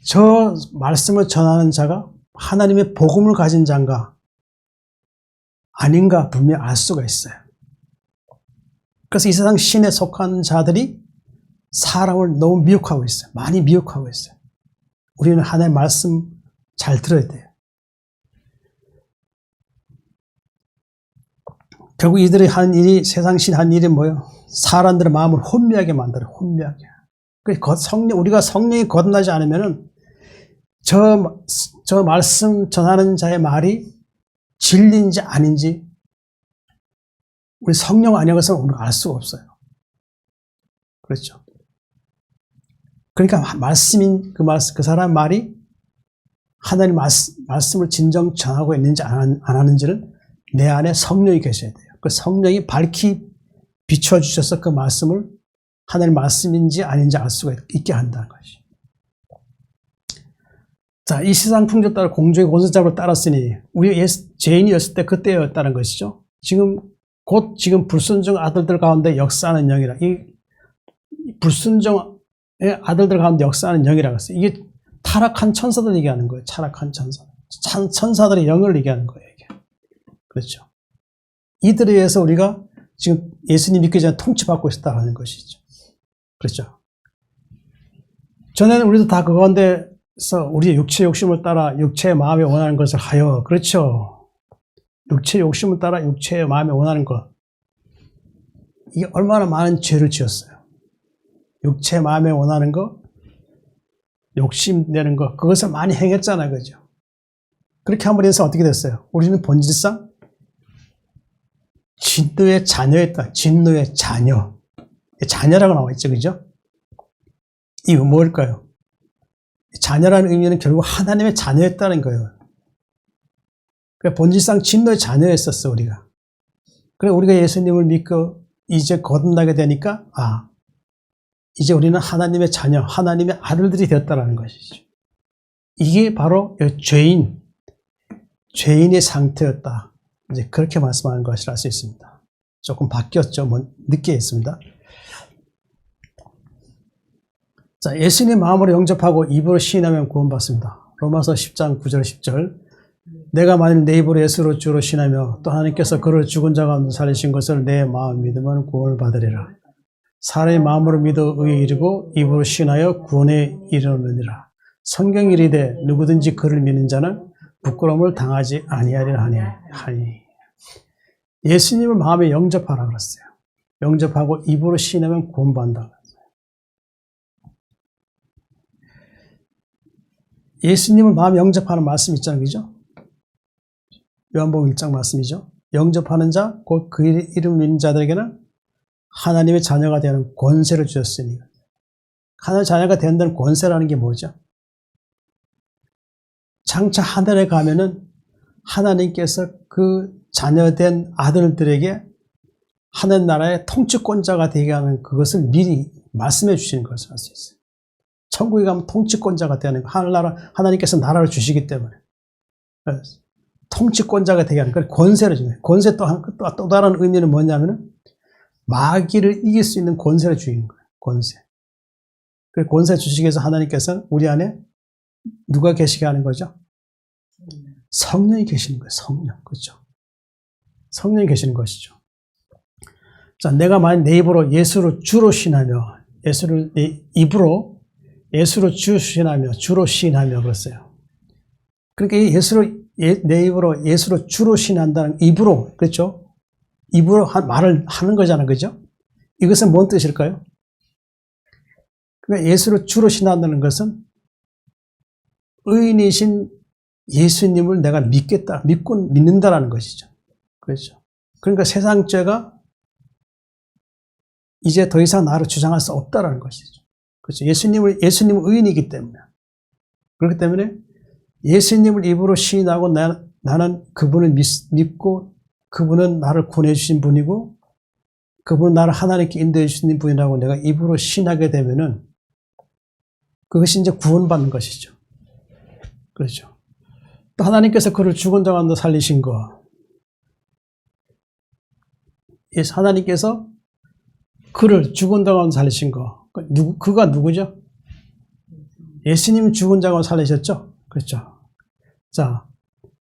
저 말씀을 전하는 자가 하나님의 복음을 가진 자인가 아닌가 분명히 알 수가 있어요. 그래서 이 세상 신에 속한 자들이 사람을 너무 미혹하고 있어요. 많이 미혹하고 있어요. 우리는 하나님의 말씀 잘 들어야 돼요. 결국 이들이 하는 일이, 세상 신 하는 일이 뭐예요? 사람들의 마음을 혼미하게 만들어요. 혼미하게. 우리가 성령이 거듭나지 않으면은 저 말씀 전하는 자의 말이 진리인지 아닌지 우리 성령 아니어서는 우리가 알 수가 없어요. 그렇죠. 그러니까 그 사람 말이 하나님 말씀을 진정 전하고 있는지 안 하는지는 내 안에 성령이 계셔야 돼요. 그 성령이 밝히 비춰주셔서 그 말씀을 하나님 말씀인지 아닌지 알 수가 있게 한다는 것이. 자, 이 세상 풍조 따라 공주의 권세잡을 따랐으니 우리 죄인이었을 때 그때였다는 것이죠. 지금 불순종 아들들 가운데 역사하는 영이라. 이 불순종의 아들들 가운데 역사하는 영이라고 했어요. 이게 타락한 천사들 얘기하는 거예요. 타락한 천사. 천사들의 영을 얘기하는 거예요. 이게. 그렇죠. 이들에 의해서 우리가 지금 예수님 믿기 전에 통치받고 있었다는 것이죠. 그렇죠. 전에는 우리도 다 그 가운데서 우리의 육체의 욕심을 따라 육체의 마음에 원하는 것을 하여, 그렇죠. 육체의 욕심을 따라 육체의 마음에 원하는 것. 이게 얼마나 많은 죄를 지었어요. 육체의 마음에 원하는 것, 욕심내는 것, 그것을 많이 행했잖아요. 그죠? 그렇게 함으로 해서 어떻게 됐어요? 우리는 본질상 진노의 자녀였다. 진노의 자녀. 자녀라고 나와 있죠. 그죠? 이거 뭘까요? 자녀라는 의미는 결국 하나님의 자녀였다는 거예요. 그러니까 본질상 진노의 자녀였었어, 우리가. 그래, 우리가 예수님을 믿고 이제 거듭나게 되니까, 이제 우리는 하나님의 자녀, 하나님의 아들들이 되었다는 것이죠. 이게 바로 죄인의 상태였다. 이제 그렇게 말씀하는 것이라 할 수 있습니다. 조금 바뀌었죠. 늦게 했습니다. 자, 예수님 마음으로 영접하고 입으로 시인하면 구원받습니다. 로마서 10장 9절 10절. 내가 만일 내 입으로 예수로 주로 시인하며 또 하나님께서 그를 죽은 자 가운데 살리신 것을 내 마음 믿으면 구원을 받으리라. 사람의 마음으로 믿어 의에 이르고 입으로 시인하여 구원에 이르느니라. 성경이 이르되 누구든지 그를 믿는 자는 부끄러움을 당하지 아니하리라 하니. 예수님을 마음에 영접하라 그랬어요. 영접하고 입으로 시인하면 구원받는다. 예수님을 마음에 영접하는 말씀 있잖아요. 그죠? 요한복음 1장 말씀이죠. 영접하는 자, 곧 그 이름을 믿는 자들에게는 하나님의 자녀가 되는 권세를 주셨으니. 하나님의 자녀가 된다는 권세라는 게 뭐죠? 장차 하늘에 가면은 하나님께서 그 자녀된 아들들에게 하늘 나라의 통치권자가 되게 하는 그것을 미리 말씀해 주시는 것을 알 수 있어요. 천국에 가면 통치권자가 되는 거. 하늘나라, 하나님께서 나라를 주시기 때문에. 통치권자가 되게 하는, 그 권세를 주는. 권세 또 다른 의미는 뭐냐면은 마귀를 이길 수 있는 권세를 주시는 거예요. 권세. 그 권세 주시기 위해서 하나님께서 우리 안에 누가 계시게 하는 거죠? 성령이 계시는 거예요. 성령. 그렇죠? 성령이 계시는 것이죠. 자, 내가 만약 내 입으로 예수를 주로 신하며, 예수를 내 입으로 예수를 주 신하며, 주로 신하며 그랬어요. 그러니까 내 입으로 예수를 주로 신한다는 입으로, 그렇죠? 입으로 말을 하는 거잖아요. 그죠? 이것은 뭔 뜻일까요? 그러니까 예수를 주로 신한다는 것은 의인이신 예수님을 내가 믿는다라는 것이죠. 그렇죠? 그러니까 세상 죄가 이제 더 이상 나를 주장할 수 없다라는 것이죠. 그렇죠? 예수님은 의인이기 때문에. 그렇기 때문에 예수님을 입으로 시인하고 나는 그분을 믿고 그분은 나를 구원해 주신 분이고 그분은 나를 하나님께 인도해 주신 분이라고 내가 입으로 시인하게 되면은 그것이 이제 구원받는 것이죠. 그렇죠. 또 하나님께서 그를 죽은 자 가운데 살리신 거. 하나님께서 그를 죽은 자 가운데 살리신 거. 그가 누구죠? 예수님이 죽은 자 가운데 살리셨죠? 그렇죠. 자,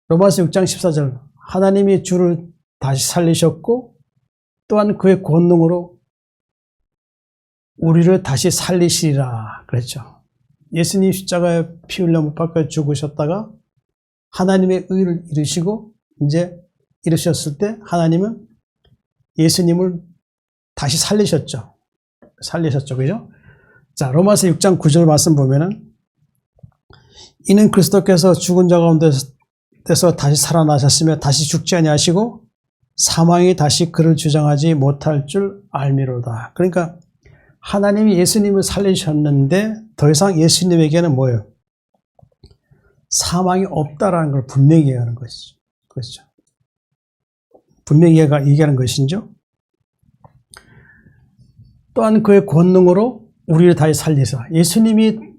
로마서 6장 14절. 하나님이 주를 다시 살리셨고 또한 그의 권능으로 우리를 다시 살리시리라. 그랬죠. 예수님 십자가에 피 흘려 못 박혀 죽으셨다가 하나님의 의를 이루시고 이제 이루셨을 때 하나님은 예수님을 다시 살리셨죠. 그죠? 자, 로마서 6장 9절 말씀 보면은 이는 그리스도께서 죽은 자 가운데서 다시 살아나셨으며 다시 죽지 아니하시고 사망이 다시 그를 주장하지 못할 줄 알미로다. 그러니까 하나님이 예수님을 살리셨는데 더 이상 예수님에게는 뭐예요? 사망이 없다라는 걸 분명히 얘기하는 것이죠. 그렇죠. 분명히 얘기하는 것이죠. 또한 그의 권능으로 우리를 다시 살리사. 예수님이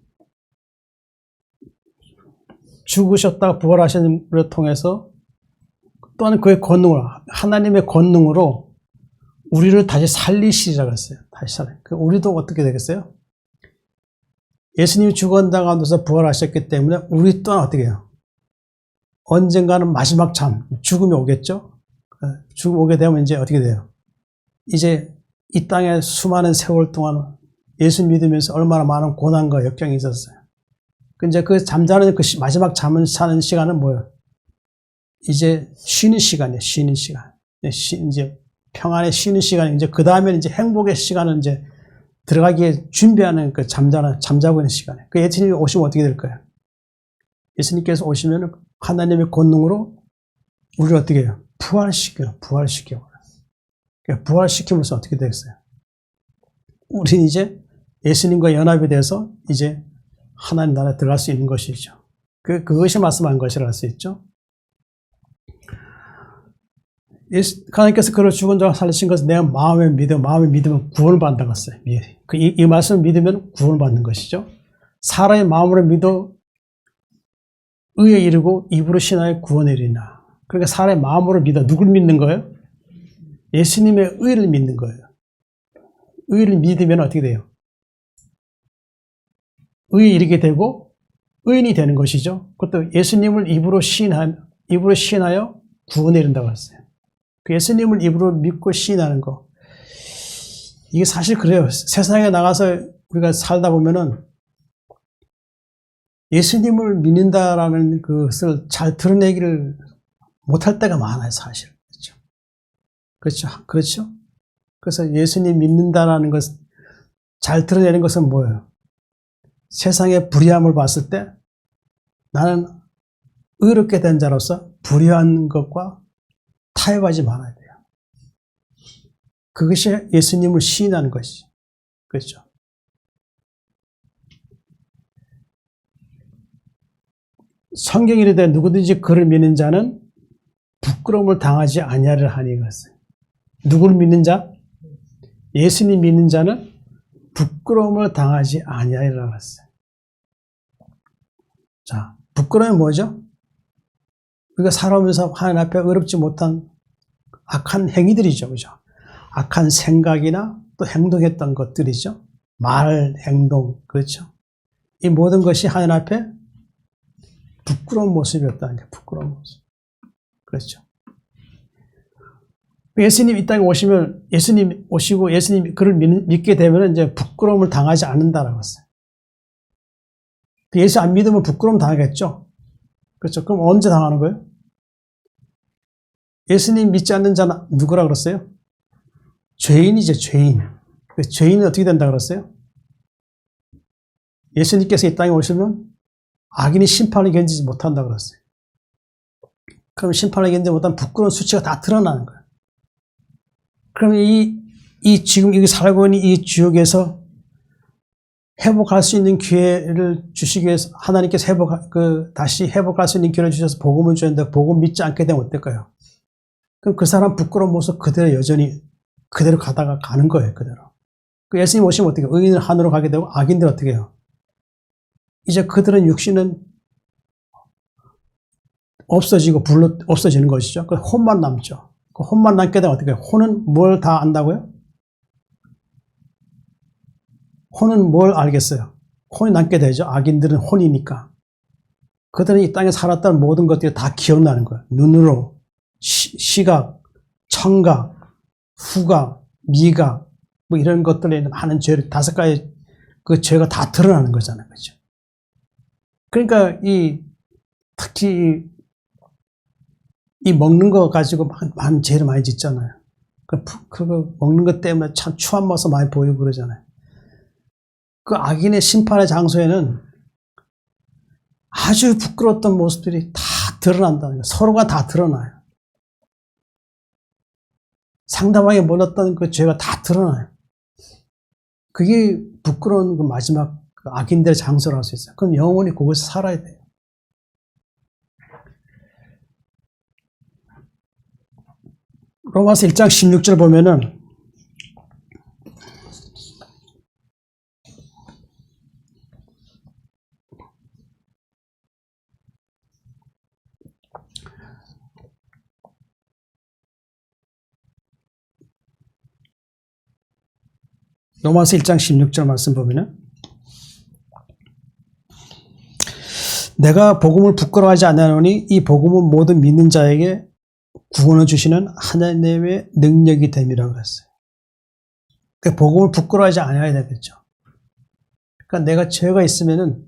죽으셨다가 부활하신 것을 통해서 또한 그의 권능으로, 하나님의 권능으로 우리를 다시 살리시리라고 했어요. 다시 살려. 우리도 어떻게 되겠어요? 예수님이 죽은 자 가운데서 부활하셨기 때문에 우리 또한 어떻게 해요? 언젠가는 마지막 죽음이 오겠죠? 죽음이 오게 되면 이제 어떻게 돼요? 이제 이 땅에 수많은 세월 동안 예수 믿으면서 얼마나 많은 고난과 역경이 있었어요. 이제 그 잠자는 그 마지막 잠을 자는 시간은 뭐예요? 이제 쉬는 시간이에요. 쉬는 시간. 이제 평안에 쉬는 시간이 이제 그 다음에는 이제 행복의 시간을 이제 들어가기에 준비하는 그 잠자고 있는 시간에. 그 예수님이 오시면 어떻게 될까요? 예수님께서 오시면 하나님의 권능으로 우리를 어떻게 해요? 부활시켜요. 그러니까 부활시키면서 어떻게 되겠어요? 우리는 이제 예수님과 연합이 돼서 이제 하나님 나라에 들어갈 수 있는 것이죠. 그것이 말씀한 것이라 할 수 있죠. 하나님께서 그를 죽은 자가 살리신 것은 내 마음에 믿으면 구원을 받는다고 했어요. 이 말씀을 믿으면 구원을 받는 것이죠. 사람의 마음으로 믿어 의에 이르고 입으로 신하여 구원에 이르나. 그러니까 사람의 마음으로 믿어. 누굴 믿는 거예요? 예수님의 의를 믿는 거예요. 의를 믿으면 어떻게 돼요? 의에 이르게 되고 의인이 되는 것이죠. 그것도 예수님을 입으로 시인하여 구원에 이른다고 했어요. 그 예수님을 입으로 믿고 시인하는 거. 이게 사실 그래요. 세상에 나가서 우리가 살다 보면은 예수님을 믿는다라는 것을 잘 드러내기를 못할 때가 많아요, 사실. 그렇죠? 그래서 예수님 믿는다라는 것, 잘 드러내는 것은 뭐예요? 세상의 불의함을 봤을 때 나는 의롭게 된 자로서 불의한 것과 타협하지 말아야 돼요. 그것이 예수님을 시인하는 것이죠. 그렇죠. 성경이 이르되 누구든지 그를 믿는 자는 부끄러움을 당하지 아니하리라 하니 그랬어요. 누구를 믿는 자? 예수님 믿는 자는 부끄러움을 당하지 아니하리라 그랬어요. 자, 부끄러움이 뭐죠? 우리가 살아오면서 하나님 앞에 의롭지 못한 악한 행위들이죠. 그죠? 악한 생각이나 또 행동했던 것들이죠. 말, 행동, 그렇죠? 이 모든 것이 하나님 앞에 부끄러운 모습이었다는 게 부끄러운 모습. 그렇죠. 예수님 이 땅에 오시면, 예수님 오시고 예수님 그를 믿게 되면 이제 부끄러움을 당하지 않는다라고 했어요. 예수 안 믿으면 부끄러움 당하겠죠? 그렇죠. 그럼 언제 당하는 거예요? 예수님 믿지 않는 자는 누구라 그랬어요? 죄인이죠, 죄인. 죄인은 어떻게 된다 그랬어요? 예수님께서 이 땅에 오시면 악인이 심판을 견디지 못한다 그랬어요. 그럼 심판을 견디지 못한 부끄러운 수치가 다 드러나는 거예요. 그럼 지금 여기 살고 있는 이 지옥에서 회복할 수 있는 기회를 주시기 위해서 하나님께서 다시 회복할 수 있는 기회를 주셔서 복음을 주셨는데 복음 믿지 않게 되면 어떨까요? 그럼 그 사람 부끄러운 모습 그대로 여전히 그대로 가다가 가는 거예요, 그대로. 그 예수님 오시면 어떻게 해요? 의인은 하늘로 가게 되고 악인들 어떻게 해요? 이제 그들은 육신은 없어지고 불로 없어지는 것이죠. 그 혼만 남죠. 그 혼만 남게 되면 어떻게 해요? 혼은 뭘 다 안다고요? 혼은 뭘 알겠어요? 혼이 남게 되죠. 악인들은 혼이니까. 그들은 이 땅에 살았던 모든 것들이 다 기억나는 거예요. 눈으로, 시각, 청각, 후각, 미각, 뭐 이런 것들에 많은 죄를, 5가지 그 죄가 다 드러나는 거잖아요. 그죠? 그러니까 특히 이 먹는 거 가지고 많은 죄를 많이 짓잖아요. 그거 먹는 것 때문에 참 추한 모습 많이 보이고 그러잖아요. 그 악인의 심판의 장소에는 아주 부끄러웠던 모습들이 다 드러난다는 거예요. 서로가 다 드러나요. 상대방이 몰랐던 그 죄가 다 드러나요. 그게 부끄러운 그 마지막 그 악인들의 장소라고 할 수 있어요. 그럼 영원히 그곳에 살아야 돼요. 로마서 1장 16절 보면은 로마서 1장 16절 말씀 보면은 내가 복음을 부끄러워하지 않으노니 이 복음은 모든 믿는 자에게 구원을 주시는 하나님의 능력이 됨이라고 그랬어요. 그러니까 복음을 부끄러워하지 않아야 되겠죠. 그러니까 내가 죄가 있으면은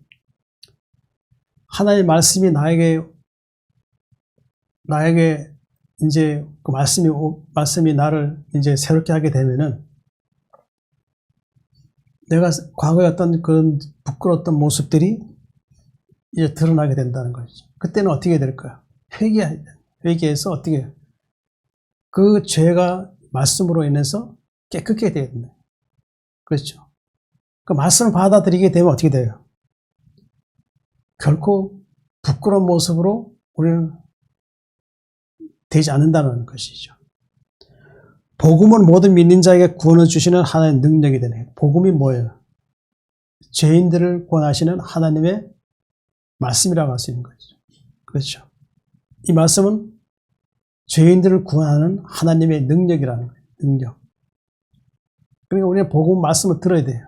하나님의 말씀이 나에게 이제 그 말씀이 나를 이제 새롭게 하게 되면은 내가 과거에 어떤 그런 부끄러웠던 모습들이 이제 드러나게 된다는 거죠. 그때는 어떻게 될까요? 회개해서 어떻게 해요? 그 죄가 말씀으로 인해서 깨끗게 되어야 된다. 그렇죠. 그 말씀을 받아들이게 되면 어떻게 돼요? 결코 부끄러운 모습으로 우리는 되지 않는다는 것이죠. 복음은 모든 믿는 자에게 구원을 주시는 하나님의 능력이 되네. 복음이 뭐예요? 죄인들을 구원하시는 하나님의 말씀이라고 할 수 있는 거죠. 그렇죠. 이 말씀은 죄인들을 구원하는 하나님의 능력이라는 거예요. 능력. 그러니까 우리는 복음 말씀을 들어야 돼요.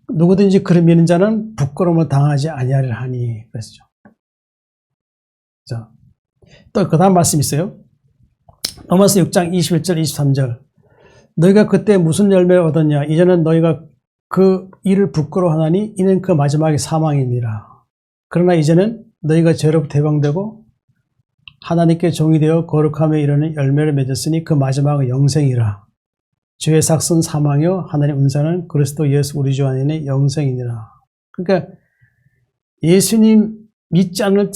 누구든지 그를 믿는 자는 부끄러움을 당하지 아니하리라 하니 그랬죠. 자, 또 그 다음 말씀 있어요. 로마서 6장 21절 23절 너희가 그때 무슨 열매를 얻었냐 이제는 너희가 그 일을 부끄러워하나니 이는 그 마지막이 사망이니라. 그러나 이제는 너희가 죄로부터 해방되고 하나님께 종이 되어 거룩함에 이르는 열매를 맺었으니 그 마지막은 영생이라. 죄의 삭은 사망이요 하나님 은사는 그리스도 예수 우리 주 안에 있는 영생이니라. 그러니까 예수님 믿지 않을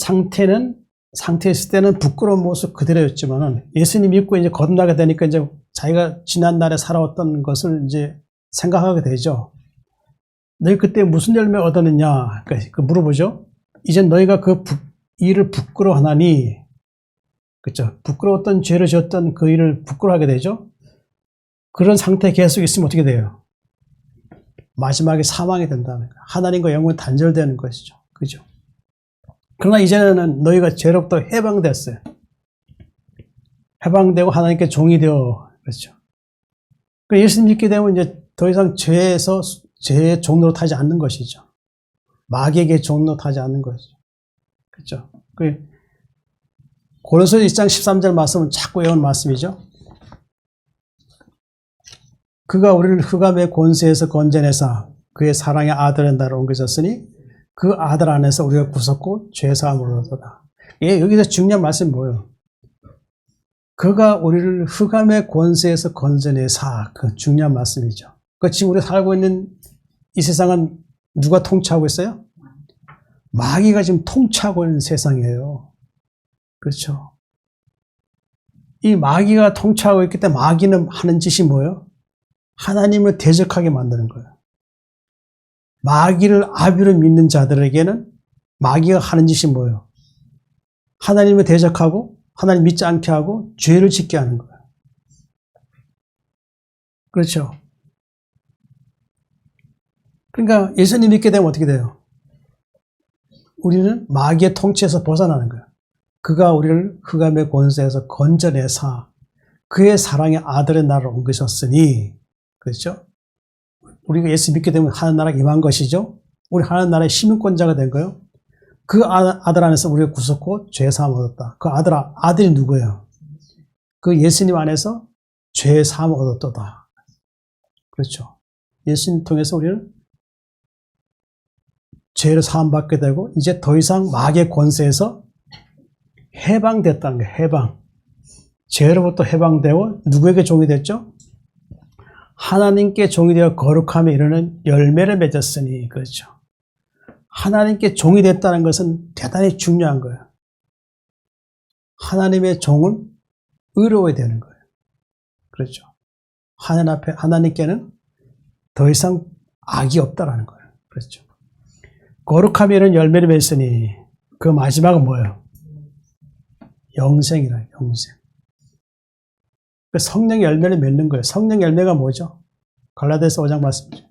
상태였을 때는 부끄러운 모습 그대로였지만은 예수님 믿고 이제 거듭나게 되니까 이제 자기가 지난날에 살아왔던 것을 이제 생각하게 되죠. 너희 그때 무슨 열매 얻었느냐? 그러니까 물어보죠. 이제 너희가 그 일을 부끄러워하나니, 그렇죠? 부끄러웠던 죄를 지었던 그 일을 부끄러워하게 되죠. 그런 상태에 계속 있으면 어떻게 돼요? 마지막에 사망이 된다는 거예요. 하나님과 영원히 단절되는 것이죠. 그죠? 그러나 이제는 너희가 죄로부터 해방됐어요. 해방되고 하나님께 종이 되어, 그렇죠? 예수 믿게 되면 이제 더 이상 죄의 종로로 타지 않는 것이죠. 마귀에게 종로로 타지 않는 것이죠. 그렇죠? 고린도서 1장 13절 말씀은 자꾸 외우는 말씀이죠. 그가 우리를 흑암의 권세에서 건져내사 그의 사랑의 아들의 나라로 옮겨졌으니 그 아들 안에서 우리가 구속고 죄사함을 얻었다. 예, 여기서 중요한 말씀이 뭐예요? 그가 우리를 흑암의 권세에서 건져내사, 그 중요한 말씀이죠. 지금 우리가 살고 있는 이 세상은 누가 통치하고 있어요? 마귀가 지금 통치하고 있는 세상이에요. 그렇죠? 이 마귀가 통치하고 있기 때문에 마귀는 하는 짓이 뭐예요? 하나님을 대적하게 만드는 거예요. 마귀를 아비로 믿는 자들에게는 마귀가 하는 짓이 뭐예요? 하나님을 대적하고 하나님 믿지 않게 하고 죄를 짓게 하는 거예요. 그렇죠? 그러니까 예수님 믿게 되면 어떻게 돼요? 우리는 마귀의 통치에서 벗어나는 거예요. 그가 우리를 흑암의 권세에서 건져내사 그의 사랑의 아들의 나라로 옮기셨으니, 그렇죠? 우리가 예수 믿게 되면 하나님 나라가 임한 것이죠. 우리 하나님 나라의 시민권자가 된 거예요. 그 아들 안에서 우리가 구속고 죄사함을 얻었다. 그 아들이 누구예요? 그 예수님 안에서 죄사함을 얻었다. 그렇죠? 예수님 통해서 우리는 죄를 사함받게 되고 이제 더 이상 마귀의 권세에서 해방됐다는 거예요. 해방. 죄로부터 해방되고 누구에게 종이 됐죠? 하나님께 종이 되어 거룩함에 이르는 열매를 맺었으니, 그렇죠? 하나님께 종이 됐다는 것은 대단히 중요한 거예요. 하나님의 종은 의로워야 되는 거예요. 그렇죠? 하나님께는 더 이상 악이 없다라는 거예요. 그렇죠? 거룩함에 이르는 열매를 맺었으니 그 마지막은 뭐예요? 영생이라, 영생. 성령의 열매를 맺는 거예요. 성령 열매가 뭐죠? 갈라디아서 5장 말씀이죠.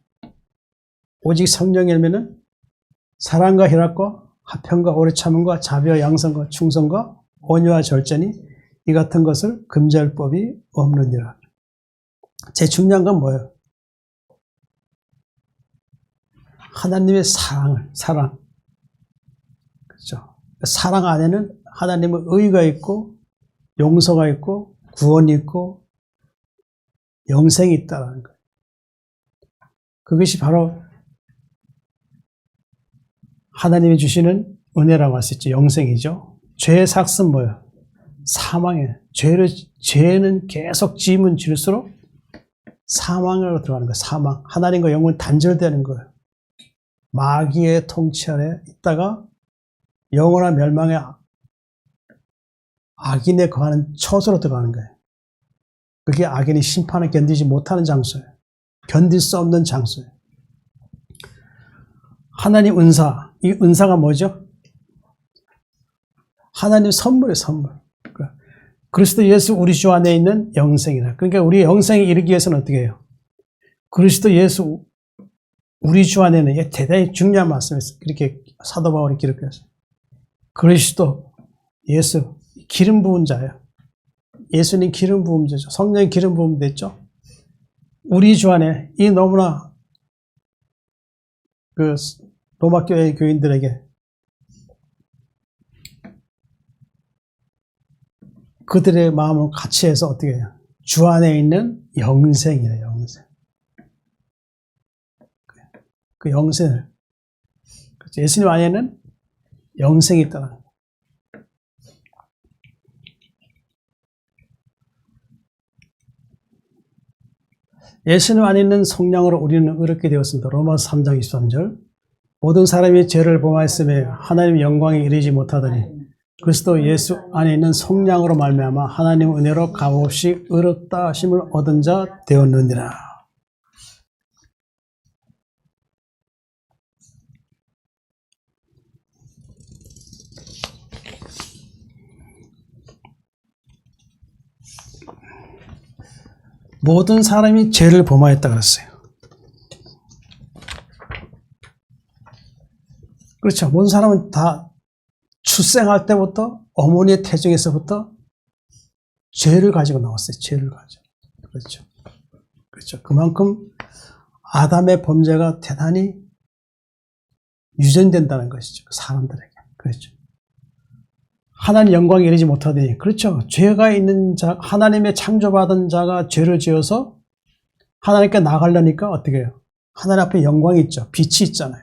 오직 성령 열매는 사랑과 희락과 화평과 오래 참음과 자비와 양선과 충성과 온유와 절제니 이 같은 것을 금지할 법이 없느니라. 제일 중요한 건 뭐예요? 하나님의 사랑. 그렇죠? 사랑 안에는 하나님의 의가 있고 용서가 있고 구원이 있고 영생이 있다는 거예요. 그것이 바로 하나님이 주시는 은혜라고 할 수 있죠. 영생이죠. 죄의 삭은 뭐예요? 사망이에요. 죄는 계속 지으면 지을수록 사망으로 들어가는 거예요. 사망. 하나님과 영혼이 단절되는 거예요. 마귀의 통치 아래 있다가 영원한 멸망의 악인에 거하는 처소로 들어가는 거예요. 그게 악인이 심판을 견디지 못하는 장소예요. 견딜 수 없는 장소예요. 하나님 은사, 이 은사가 뭐죠? 하나님 선물이에요, 선물. 그리스도 예수 우리 주 안에 있는 영생이라. 그러니까 우리 영생에 이르기 위해서는 어떻게 해요? 그리스도 예수 우리 주 안에는, 이게 대단히 중요한 말씀이었어요. 이렇게 사도 바울이 기록했어요. 그리스도 예수 기름 부은 자예요. 예수님 기름 부은 자죠. 성령이 기름 부음 됐죠. 우리 주 안에 이 너무나 그 로마 교회 교인들에게 그들의 마음을 같이 해서 어떻게 해요? 주 안에 있는 영생이에요, 영생. 그 영생을. 예수님 안에는 영생이 있다는 거예요. 예수님 안에 있는 성령으로 우리는 의롭게 되었습니다. 로마서 3장 23절. 모든 사람이 죄를 범하였음에 하나님의 영광에 이르지 못하더니 그리스도 예수 안에 있는 성령으로 말미암아 하나님 은혜로 값없이 의롭다 하심을 얻은 자 되었느니라. 모든 사람이 죄를 범하였다 그랬어요. 그렇죠. 모든 사람은 다 출생할 때부터 어머니의 태중에서부터 죄를 가지고 나왔어요. 죄를 가지고. 그렇죠. 그렇죠. 그만큼 아담의 범죄가 대단히 유전된다는 것이죠. 사람들에게. 그렇죠. 하나님 영광에 이르지 못하더니, 그렇죠. 죄가 있는 자, 하나님의 창조받은 자가 죄를 지어서 하나님께 나가려니까 어떻게 해요? 하나님 앞에 영광이 있죠. 빛이 있잖아요.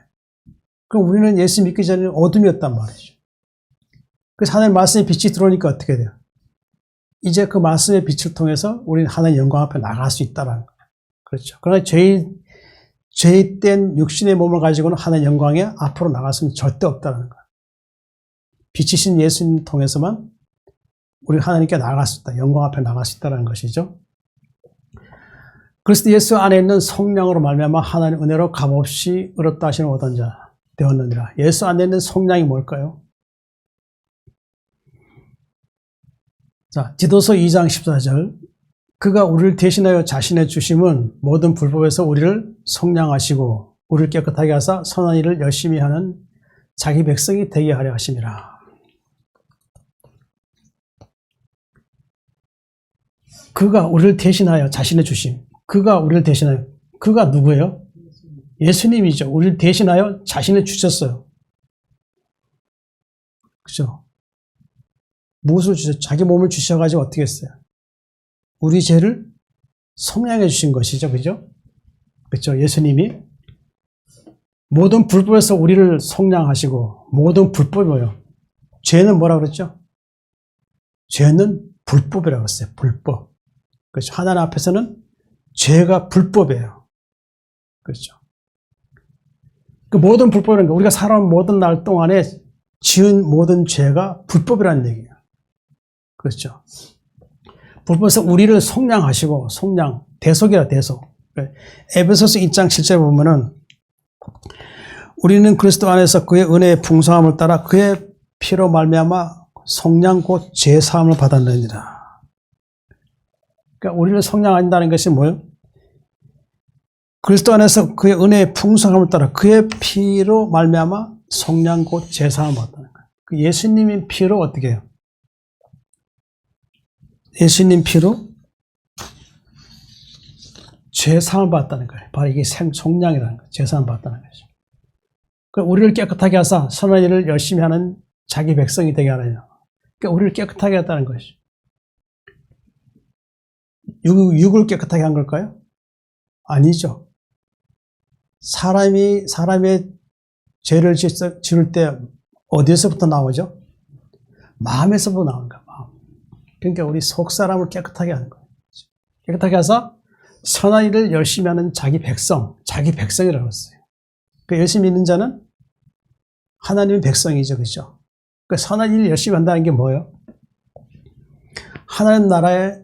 그럼 우리는 예수 믿기 전에는 어둠이었단 말이죠. 그래서 하나님 말씀의 빛이 들어오니까 어떻게 돼요? 이제 그 말씀의 빛을 통해서 우리는 하나님 영광 앞에 나갈 수 있다는 거예요. 그렇죠. 그러나 죄된 육신의 몸을 가지고는 하나님 영광에 앞으로 나갈 수는 절대 없다는 거예요. 빛이신 예수님 통해서만 우리 하나님께 나아갈 수 있다. 영광 앞에 나갈 수 있다는 것이죠. 그리스도 예수 안에 있는 성령으로 말미암아 하나님 은혜로 값없이 의롭다 하시는 얻은 자 되었느니라. 예수 안에 있는 성령이 뭘까요? 자, 디도서 2장 14절. 그가 우리를 대신하여 자신의 주심은 모든 불법에서 우리를 속량하시고 우리를 깨끗하게 하사 선한 일을 열심히 하는 자기 백성이 되게 하려 하심이라. 그가 우리를 대신하여 자신의 주심. 그가 우리를 대신하여. 그가 누구예요? 예수님이죠. 우리를 대신하여 자신을 주셨어요. 그죠? 무엇을 주셨죠? 자기 몸을 주셔가지고 어떻게 했어요? 우리 죄를 속량해 주신 것이죠. 그죠? 그죠? 예수님이 모든 불법에서 우리를 속량하시고, 모든 불법이 뭐예요? 죄는 뭐라 그랬죠? 죄는 불법이라고 했어요. 불법. 그렇죠. 하나님 앞에서는 죄가 불법이에요. 그렇죠. 그 모든 불법이라는 거, 우리가 살아온 모든 날 동안에 지은 모든 죄가 불법이라는 얘기예요. 그렇죠. 불법에서 우리를 속량하시고, 대속이라 대속. 에베소서 2장 7절에 보면은 우리는 그리스도 안에서 그의 은혜의 풍성함을 따라 그의 피로 말미암아 속량 곧 죄사함을 받았느니라. 그러니까 우리를 속량한다는 것이 뭐예요? 그리스도 안에서 그의 은혜의 풍성함을 따라 그의 피로 말미암아 속량 곧 죄사함을 받았다는 거예요. 그 예수님의 피로 어떻게 해요? 예수님 피로 죄사함을 받았다는 거예요. 바로 이게 속량이라는 거예요. 죄사함을 받았다는 거죠. 그러니까 우리를 깨끗하게 하사 선한 일을 열심히 하는 자기 백성이 되게 하느냐. 그러니까 우리를 깨끗하게 했다는 것이죠. 육을 깨끗하게 한 걸까요? 아니죠. 사람의 죄를 지을 때 어디에서부터 나오죠? 마음에서부터 나오는 거예요. 마음. 그러니까 우리 속 사람을 깨끗하게 하는 거예요. 깨끗하게 해서 선한 일을 열심히 하는 자기 백성이라고 했어요. 그 열심히 있는 자는 하나님의 백성이죠. 그렇죠? 그 선한 일을 열심히 한다는 게 뭐예요? 하나님 나라에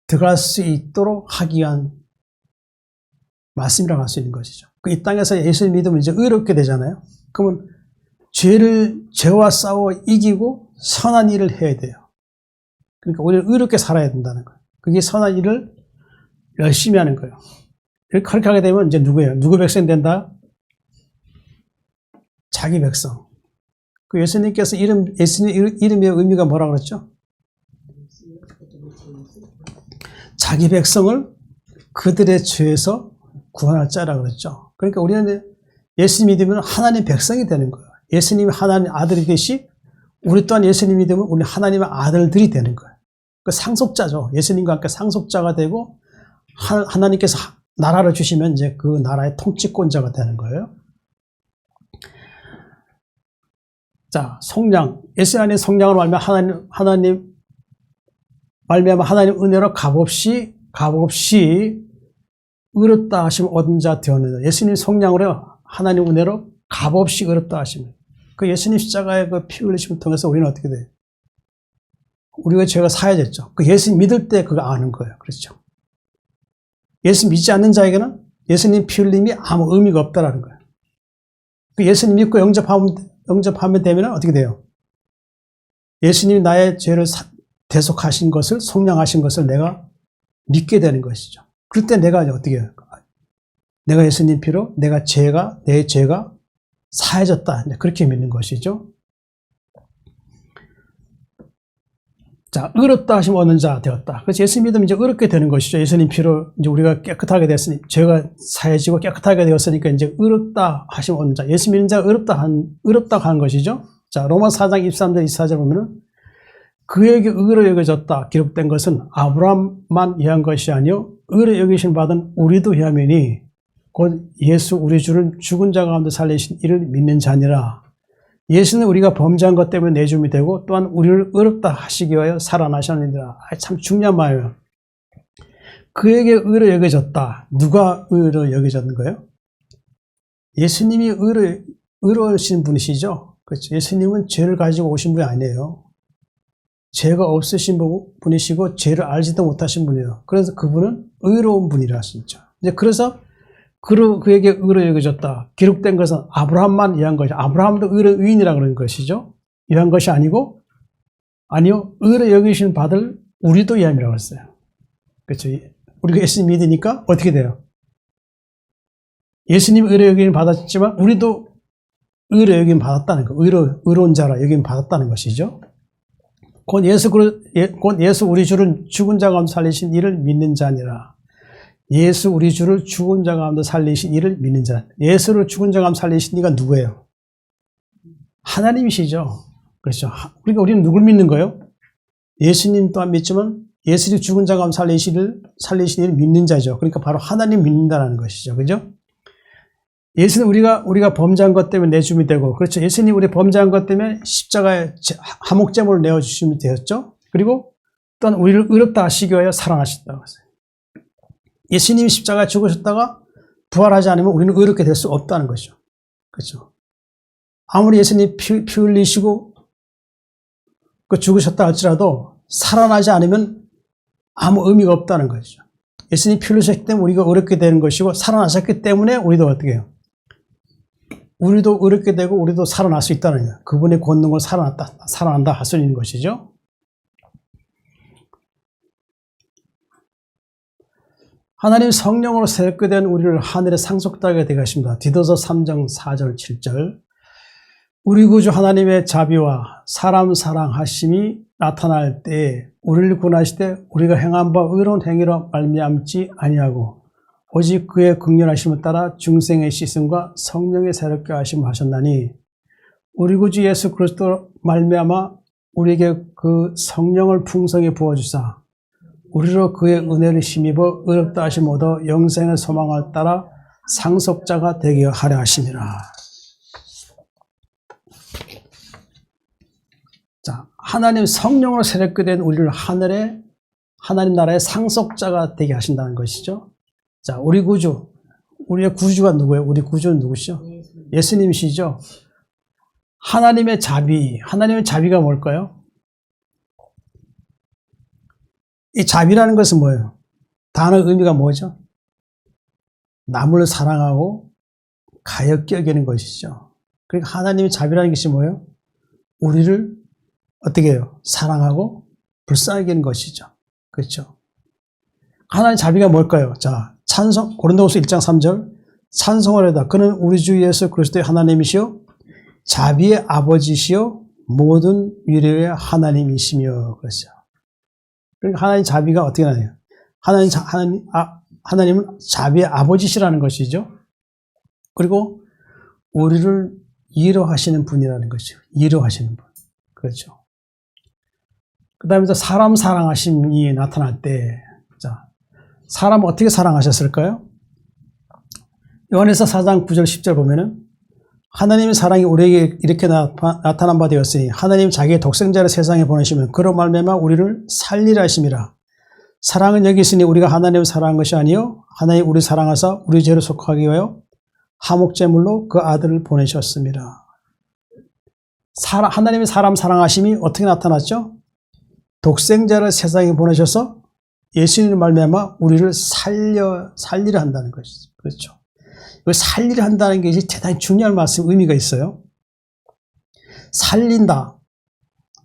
들어갈 수 있도록 하기 위한 말씀이라고 할 수 있는 것이죠. 이 땅에서 예수를 믿으면 이제 의롭게 되잖아요. 그러면 죄와 싸워 이기고 선한 일을 해야 돼요. 그러니까 우리는 의롭게 살아야 된다는 거예요. 그게 선한 일을 열심히 하는 거예요. 그렇게 하게 되면 이제 누구예요? 누구 백성이 된다? 자기 백성. 그 예수님께서 예수님 이름의 의미가 뭐라고 그랬죠? 자기 백성을 그들의 죄에서 구원할 자라고 그랬죠. 그러니까 우리는 예수님 믿으면 하나님 백성이 되는 거예요. 예수님이 하나님 아들이 되시 우리 또한 예수님 믿으면 우리 하나님의 아들들이 되는 거예요. 그 상속자죠. 예수님과 함께 상속자가 되고 하나님께서 나라를 주시면 이제 그 나라의 통치권자가 되는 거예요. 자, 속량. 예수 안에 속량을 말미암아 하나님 은혜로 값없이 의롭다 하심 얻은 자 되었느니라. 예수님 속량으로 하나님 은혜로 값없이 의롭다 하심. 그 예수님 십자가의 그 피 흘리심을 통해서 우리는 어떻게 돼요? 우리가 죄가 사해졌죠. 그 예수님 믿을 때 그거 아는 거예요. 그렇죠. 예수 믿지 않는 자에게는 예수님 피 흘림이 아무 의미가 없다라는 거예요. 그 예수님 믿고 영접하면 되면 어떻게 돼요? 예수님이 나의 죄를 대속하신 것을, 속량하신 것을 내가 믿게 되는 것이죠. 그럴 때 내가 어떻게 해요? 내가 예수님 피로 내 죄가 사해졌다. 그렇게 믿는 것이죠. 자, 의롭다 하시면 얻는 자 되었다. 그래서 예수 믿으면 이제 의롭게 되는 것이죠. 예수님 피로 이제 우리가 깨끗하게 됐으니, 죄가 사해지고 깨끗하게 되었으니까 이제 의롭다 하시면 얻는 자. 예수 믿는 자가 의롭다 하는 것이죠. 자, 로마서 4장 23절 24절 보면은 그에게 의로 여겨졌다 기록된 것은 아브라함만 위한 것이 아니요 의로 여기신 받은 우리도 위함이니 곧 예수 우리 주를 죽은 자 가운데 살리신 이를 믿는 자니라. 예수는 우리가 범죄한 것 때문에 내줌이 되고 또한 우리를 의롭다 하시기 위하여 살아나셨느니라. 참 중요한 말이에요. 그에게 의로 여겨졌다. 누가 의로 여겨졌는 거예요? 예수님이 의로우신 분이시죠. 그렇죠. 예수님은 죄를 가지고 오신 분이 아니에요. 죄가 없으신 분이시고 죄를 알지도 못하신 분이에요. 그래서 그분은 의로운 분이라 진짜. 이제 그래서 그에게 의로 여겨졌다. 기록된 것은 아브라함만 위한 것이, 아브라함도 의인이라 그러는 것이죠. 위한 것이 아니고, 아니요, 의로 여기신 받을 우리도 위함이라고 했어요. 그렇죠. 우리가 예수님 믿으니까 어떻게 돼요? 예수님 의로 여김 받았지만 우리도 의로 여김 받았다는 거, 의로운 자라 여김 받았다는 것이죠. 곧 예수 우리 주를 죽은 자 가운데 살리신 이를 믿는 자니라. 예수 우리 주를 죽은 자 가운데 살리신 이를 믿는 자. 예수를 죽은 자 가운데 살리신 이가 누구예요? 하나님이시죠. 그렇죠. 그러니까 우리는 누굴 믿는 거예요? 예수님 또한 믿지만 예수를 죽은 자 가운데 살리신 이를 믿는 자죠. 그러니까 바로 하나님 믿는다는 것이죠. 그죠? 예수는 우리가 범죄한 것 때문에 내줌이 되고, 그렇죠. 예수님 우리 범죄한 것 때문에 십자가에 화목제물을 내어주심이 되었죠. 그리고 또한 우리를 의롭다 하시기 위하여 살아나셨다고 했어요. 예수님이 십자가에 죽으셨다가 부활하지 않으면 우리는 의롭게 될 수 없다는 것이죠. 그렇죠. 아무리 예수님이 피 흘리시고 죽으셨다 할지라도 살아나지 않으면 아무 의미가 없다는 것이죠. 예수님이 피 흘리셨기 때문에 우리가 의롭게 되는 것이고, 살아나셨기 때문에 우리도 어떻게 해요? 우리도 의롭게 되고 우리도 살아날 수 있다는 거예요. 그분의 권능을 살아난다 할 수 있는 것이죠. 하나님 성령으로 새롭게 된 우리를 하늘의 상속자가 되게 하십니다. 디도서 3장 4절 7절. 우리 구주 하나님의 자비와 사람 사랑하심이 나타날 때에 우리를 구원하실 때 우리가 행한 바 의로운 행위로 말미암지 아니하고 오직 그의 긍휼하심을 따라 중생의 씻음과 성령의 새롭게 하심을 하셨나니 우리 구주 예수 그리스도 말미암아 우리에게 그 성령을 풍성히 부어주사 우리로 그의 은혜를 힘입어 의롭다 하심 얻어 영생의 소망을 따라 상속자가 되게 하려 하심이라. 자, 하나님 성령으로 새롭게 된 우리를 하나님 나라의 상속자가 되게 하신다는 것이죠. 자, 우리 구주, 우리의 구주가 누구예요? 우리 구주는 누구시죠? 예수님이시죠? 하나님의 자비가 뭘까요? 이 자비라는 것은 뭐예요? 단어 의미가 뭐죠? 남을 사랑하고 가엾게 여기는 것이죠. 그러니까 하나님의 자비라는 것이 뭐예요? 우리를 어떻게 해요? 사랑하고 불쌍하게 하는 것이죠. 그렇죠? 하나님의 자비가 뭘까요? 자, 고린도후서 1장 3절. 찬송을 하다. 그는 우리 주 예수 그리스도의 하나님이시요 자비의 아버지시요 모든 위로의 하나님이시며 그랬어요. 그러니까 하나님 자비가 어떻게 나요? 하나님은 자비의 아버지시라는 것이죠. 그리고 우리를 위로하시는 분이라는 것이죠. 위로하시는 분. 그렇죠. 그 다음에 사람 사랑하심이 나타날 때, 자, 사람 어떻게 사랑하셨을까요? 요한에서 4장 9절 10절 보면은 하나님의 사랑이 우리에게 이렇게 나타난 바 되었으니 하나님 자기의 독생자를 세상에 보내시면 그로 말미암아 우리를 살리라 하심이라. 사랑은 여기 있으니 우리가 하나님을 사랑한 것이 아니요 하나님 우리 사랑하사 우리 죄를 속하기 위하여 화목제물로 그 아들을 보내셨습니다. 하나님의 사람 사랑하심이 어떻게 나타났죠? 독생자를 세상에 보내셔서 예수님을 말미암아 우리를 살리려 한다는 것이죠. 그렇죠. 살리려 한다는 것이 대단히 중요한 말씀, 의미가 있어요. 살린다.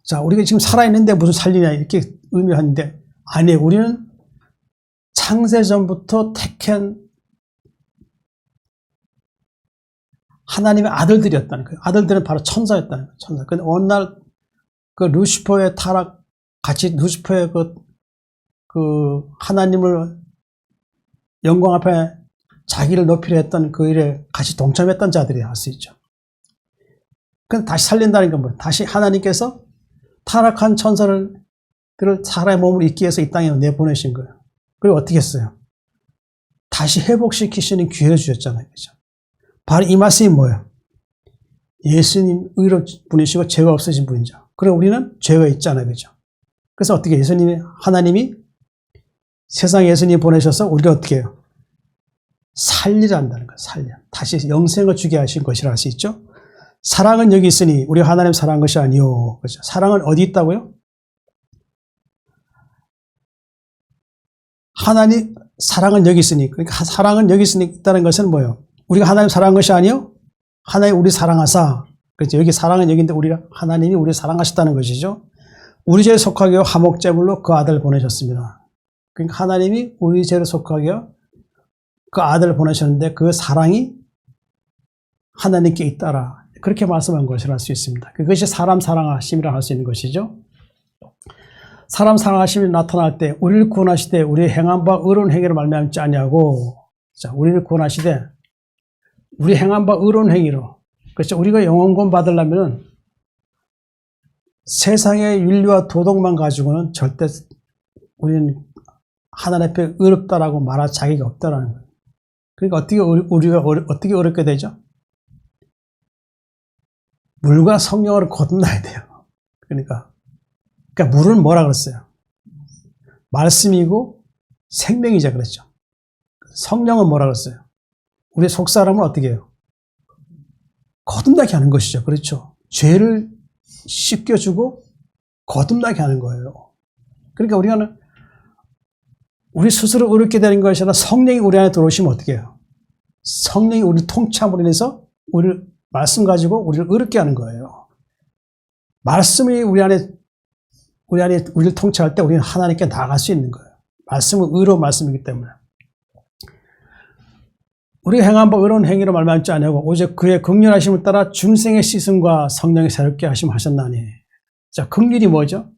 자, 우리가 지금 살아있는데 무슨 살리냐 이렇게 의미하는데 아니에요. 우리는 창세전부터 택한 하나님의 아들들이었다는 거예요. 아들들은 바로 천사였다는 거예요. 천사. 근데 어느 날 그 루시퍼의 타락, 같이 루시퍼의 그 하나님을 영광 앞에 자기를 높이려 했던 그 일에 같이 동참했던 자들이 할 수 있죠. 근데 다시 살린다는 건 뭐예요? 다시 하나님께서 타락한 천사를 사람의 몸을 잊기 위해서 이 땅에 내보내신 거예요. 그리고 어떻게 했어요? 다시 회복시키시는 기회를 주셨잖아요. 그죠? 바로 이 말씀이 뭐예요? 예수님 의로운 분이시고 죄가 없으신 분이죠. 그리고 우리는 죄가 있잖아요. 그죠? 그래서 어떻게 하나님이 세상에 예수님 보내셔서 우리를 어떻게 해요? 살리려 한다는 거예요. 다시 영생을 주게 하신 것이라 할 수 있죠. 사랑은 여기 있으니 우리가 하나님 사랑한 것이 아니요. 그죠? 사랑은 어디 있다고요? 하나님 사랑은 여기 있으니, 그러니까 사랑은 여기 있다는 것은 뭐예요? 우리가 하나님 사랑한 것이 아니요 하나님 우리 사랑하사. 그렇죠. 여기 사랑은 여기인데 하나님이 우리 사랑하셨다는 것이죠. 우리 죄에 속하게 하여 화목제물로 그 아들을 보내셨습니다. 그러니까 하나님이 우리 죄를 속하게 하여 그 아들을 보내셨는데 그 사랑이 하나님께 있다라. 그렇게 말씀한 것이라 할 수 있습니다. 그것이 사람 사랑하심이라 할 수 있는 것이죠. 사람 사랑하심이 나타날 때 우리를 구원하시되 우리의 행한 바 의로운 행위를 말미암지 아니하고, 자, 우리를 구원하시되 우리 행한 바 의로운 행위로, 그렇죠. 우리가 영혼구원 받으려면 세상의 윤리와 도덕만 가지고는 절대 우리는 하나님 앞에 의롭다라고 말할 자격이 없다라는 거예요. 그러니까 우리가 어떻게 어렵게 되죠? 물과 성령으로 거듭나야 돼요. 그러니까 물은 뭐라 그랬어요? 말씀이고 생명이자 그랬죠. 성령은 뭐라 그랬어요? 우리 속사람은 어떻게 해요? 거듭나게 하는 것이죠. 그렇죠. 죄를 씻겨주고 거듭나게 하는 거예요. 그러니까 우리 스스로 의롭게 되는 것이 아니라 성령이 우리 안에 들어오시면 어떻게 해요? 성령이 우리를 통치함으로 인해서 말씀 가지고 우리를 의롭게 하는 거예요. 말씀이 우리를 통치할 때 우리는 하나님께 나아갈 수 있는 거예요. 말씀은 의로운 말씀이기 때문에. 우리가 행한 바 의로운 행위로 말미암지 아니하고 오직 그의 긍휼하심을 따라 중생의 씻음과 성령의 새롭게 하심 하셨나니. 자, 긍휼이 뭐죠?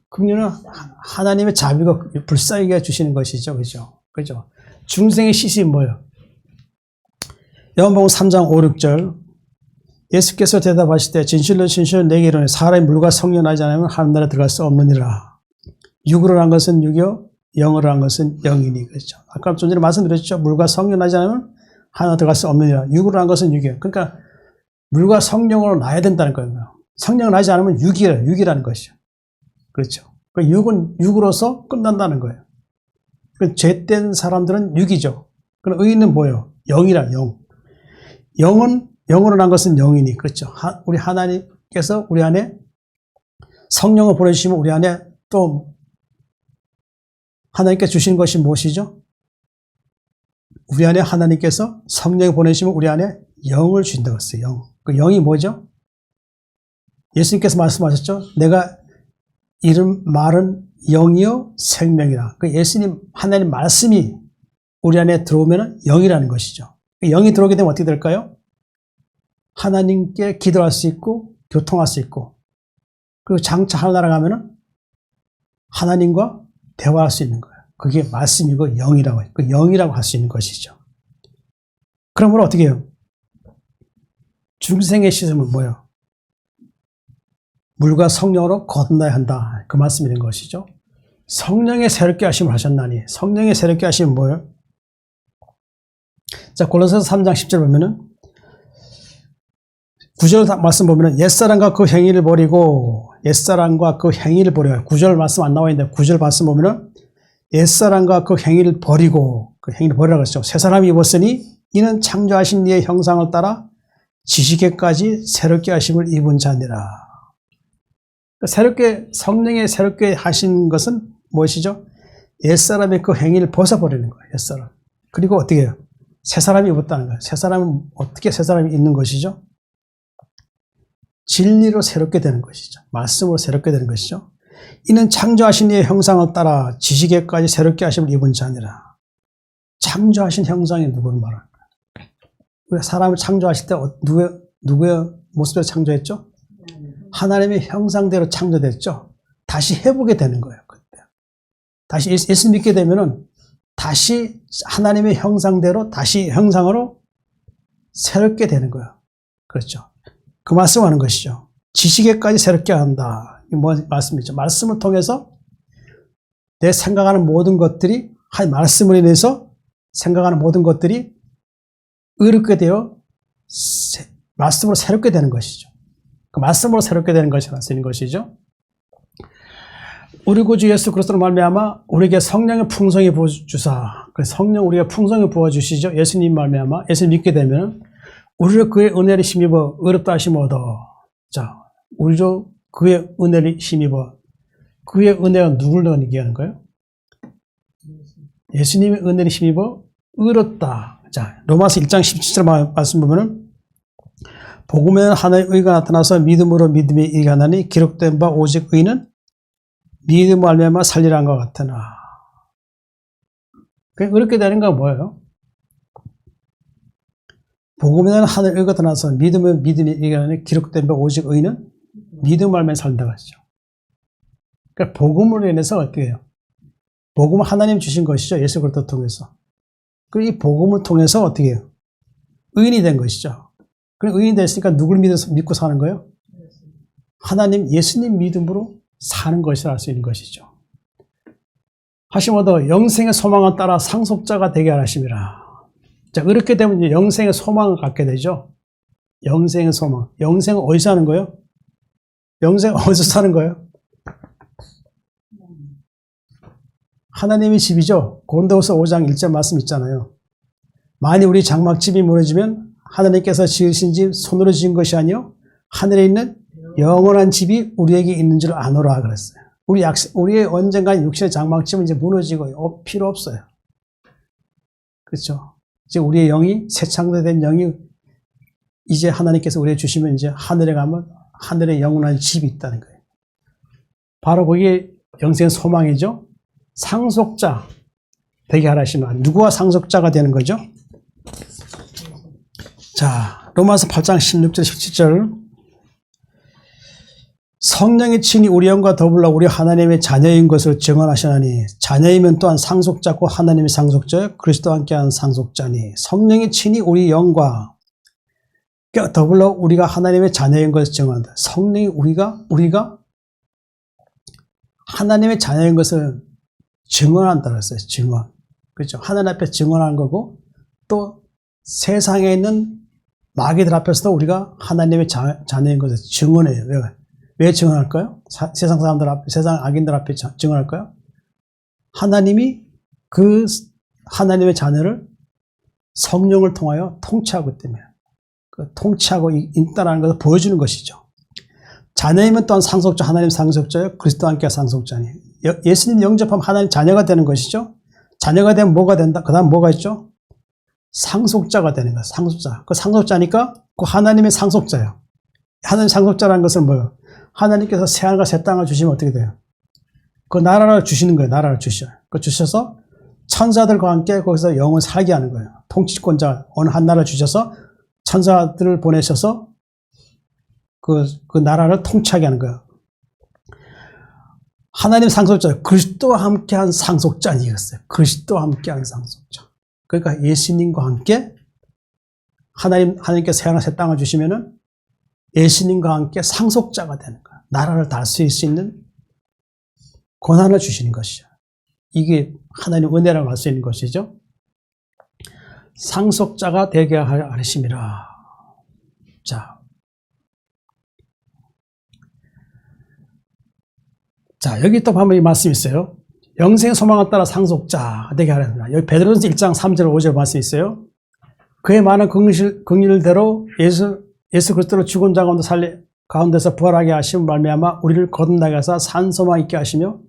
긍휼은 하나님의 자비가 불쌍하게 주시는 것이죠. 그죠? 중생의 씻음이 뭐예요? 요한복음 3장 5, 6절. 예수께서 대답하시되 진실로 진실로 내게 이르노니 사람이 물과 성령 나지 않으면 하나님 나라에 들어갈 수 없느니라. 육으로 한 것은 육이요 영으로 한 것은 영이니. 그렇죠. 아까 좀 전에 말씀드렸죠. 물과 성령 나지 않으면 하나 들어갈 수 없느니라. 육으로 한 것은 육이요. 그러니까 물과 성령으로 나야 된다는 거예요. 성령 나지 않으면 육이라는 것이죠. 그렇죠. 그 육은 육으로서 끝난다는 거예요. 그 죄된 사람들은 육이죠. 그럼 의인은 뭐예요? 영이라 영. 영은 영으로 난 것은 영이니. 그렇죠. 우리 하나님께서 우리 안에 성령을 보내주시면 우리 안에 또 하나님께 주시는 것이 무엇이죠? 우리 안에 하나님께서 성령을 보내시면 우리 안에 영을 주신다고 했어요. 영. 그 영이 뭐죠? 예수님께서 말씀하셨죠. 내가 이름 말은 영이요 생명이라. 그 예수님 하나님 말씀이 우리 안에 들어오면 영이라는 것이죠. 영이 들어오게 되면 어떻게 될까요? 하나님께 기도할 수 있고 교통할 수 있고, 그리고 장차 하늘나라 가면은 하나님과 대화할 수 있는 거예요. 그게 말씀이고 영이라고 해요. 그 영이라고 할 수 있는 것이죠. 그러므로 어떻게 해요? 중생의 씻음은 뭐예요? 물과 성령으로 거듭나야 한다. 그 말씀이 있는 것이죠. 성령의 새롭게 하심을 하셨나니. 성령의 새롭게 하심은 뭐예요? 자, 골로새서 3장 10절 보면은 9절 말씀 보면은 옛사람과 그 행위를 버리고 옛사람과 그 행위를 버려요. 9절 말씀 안 나와 있는데 9절 말씀 보면은 옛사람과 그 행위를 버리고 그 행위를 버리라고 했죠. 새 사람이 입었으니 이는 창조하신 이의 형상을 따라 지식에까지 새롭게 하심을 입은 자니라. 새롭게 성령의 새롭게 하신 것은 무엇이죠? 옛사람의 그 행위를 벗어버리는 거예요. 옛사람. 그리고 어떻게 해요? 새 사람이 입었다는 거예요. 새 사람은 어떻게 새 사람이 입는 것이죠? 진리로 새롭게 되는 것이죠. 말씀으로 새롭게 되는 것이죠. 이는 창조하신 이의 형상을 따라 지식에까지 새롭게 하심을 입은 자니라. 창조하신 형상이 누구를 말할까요? 우리가 사람을 창조하실 때 누구의 모습으로 창조했죠? 하나님의 형상대로 창조됐죠. 다시 해보게 되는 거예요. 그때 다시 예수 믿게 되면은 다시 하나님의 형상대로 다시 형상으로 새롭게 되는 거예요. 그렇죠. 그 말씀하는 것이죠. 지식에까지 새롭게 한다. 이 뭐 말씀이죠. 말씀을 통해서 내 생각하는 모든 것들이 한 말씀을 인해서 생각하는 모든 것들이 의롭게 되어 말씀으로 새롭게 되는 것이죠. 그 말씀으로 새롭게 되는 것이 말씀인 것이죠. 우리 구주 예수 그리스도로 말미암아 우리에게 성령의 풍성히 부어주사. 성령 우리가 풍성히 부어주시죠. 예수님 말미암아 예수 믿게 되면 우리를 그의 은혜를 힘입어 의롭다 하심 얻어. 자, 우리도 그의 은혜를 힘입어. 그의 은혜가 누구를 얘기하는 거예요? 예수님의 은혜를 힘입어 의롭다. 자, 로마서 1장 17절 말씀 보면은 복음에는 하나님의 의가 나타나서 믿음으로 믿음이 이게 하나니 기록된 바 오직 의는 믿음 말미암아 살리란 것 같으나. 그렇게 되는 건 뭐예요? 복음에는 하나님의 의가 나타나서 믿음은 믿음이 이게 하나니 기록된 바 오직 의는 믿음 말미암아 살린다고 하시죠. 그러니까 복음으로 인해서 어떻게 해요? 복음은 하나님 주신 것이죠. 예수 그리스도 통해서. 그리고 이 복음을 통해서 어떻게 해요? 의인이 된 것이죠. 그리고 의인이 됐으니까 누굴 믿고 사는 거예요? 하나님, 예수님 믿음으로 사는 것이라 할 수 있는 것이죠. 하시모도 영생의 소망을 따라 상속자가 되게 하심이라. 자, 그렇게 되면 이제 영생의 소망을 갖게 되죠. 영생의 소망. 영생은 어디서 하는 거예요? 영생은 어디서 사는 거예요? 하나님의 집이죠. 고린도후서 5장 1절 말씀 있잖아요. 만일 우리 장막집이 무너지면 하나님께서 지으신 집 손으로 지은 것이 아니요 하늘에 있는 영원한 집이 우리에게 있는 줄 아노라 그랬어요. 우리의 언젠간 육신의 장막집은 이제 무너지고 필요 없어요. 그렇죠? 이제 우리의 영이 새 창조된 영이 이제 하나님께서 우리에게 주시면 이제 하늘에 가면 하늘에 영원한 집이 있다는 거예요. 바로 그게 영생의 소망이죠. 상속자 되게 하시면 누구와 상속자가 되는 거죠? 자, 로마서 8장 16절 17절 성령이 친히 우리 영과 더불어 우리 하나님의 자녀인 것을 증언하시나니 자녀이면 또한 상속자고 하나님의 상속자여 그리스도와 함께한 상속자니 성령이 친히 우리 영과 더불어 우리가 하나님의 자녀인 것을 증언한다. 성령이 우리가 하나님의 자녀인 것을 증언한다고 했어요. 증언. 그렇죠. 하나님 앞에 증언하는 거고 또 세상에 있는 마귀들 앞에서도 우리가 하나님의 자녀인 것을 증언해요. 왜 증언할까요? 세상 사람들 앞에, 세상 악인들 앞에 증언할까요? 하나님이 그 하나님의 자녀를 성령을 통하여 통치하기 때문에 그 통치하고 있다는 것을 보여주는 것이죠. 자녀이면 또한 상속자, 하나님 상속자요 그리스도와 함께 상속자니. 예수님 영접하면 하나님 자녀가 되는 것이죠. 자녀가 되면 뭐가 된다? 그 다음 뭐가 있죠? 상속자가 되는 거예요. 상속자. 그 상속자니까 그 하나님의 상속자예요. 하나님 상속자라는 것은 뭐예요? 하나님께서 새하늘과 새 땅을 주시면 어떻게 돼요? 그 나라를 주시는 거예요. 나라를 주셔요. 그 주셔서 천사들과 함께 거기서 영을 살게 하는 거예요. 통치권자 어느 한 나라를 주셔서 천사들을 보내셔서 그 나라를 통치하게 하는 거예요. 하나님 상속자, 그리스도와 함께한 상속자는 이겼어요. 그리스도와 함께한 상속자. 그러니까 예수님과 함께 하나님께서 새하늘 새 땅을 주시면은 예수님과 함께 상속자가 되는 거예요. 나라를 다스릴 수 있는 권한을 주시는 것이죠. 이게 하나님 은혜라고 할 수 있는 것이죠. 상속자가 되게 하심이라. 자, 자, 여기 또 한번 이 말씀이 있어요. 영생 소망을 따라 상속자 되게 하랍니다. 여기 베드로전서 1장 3절 5절 말씀이 있어요. 그의 많은 긍휼대로 예수 그리스도로 죽은 자 가운데서 부활하게 하시면 말미암아 우리를 거듭나게 하사 산 소망 있게 하시며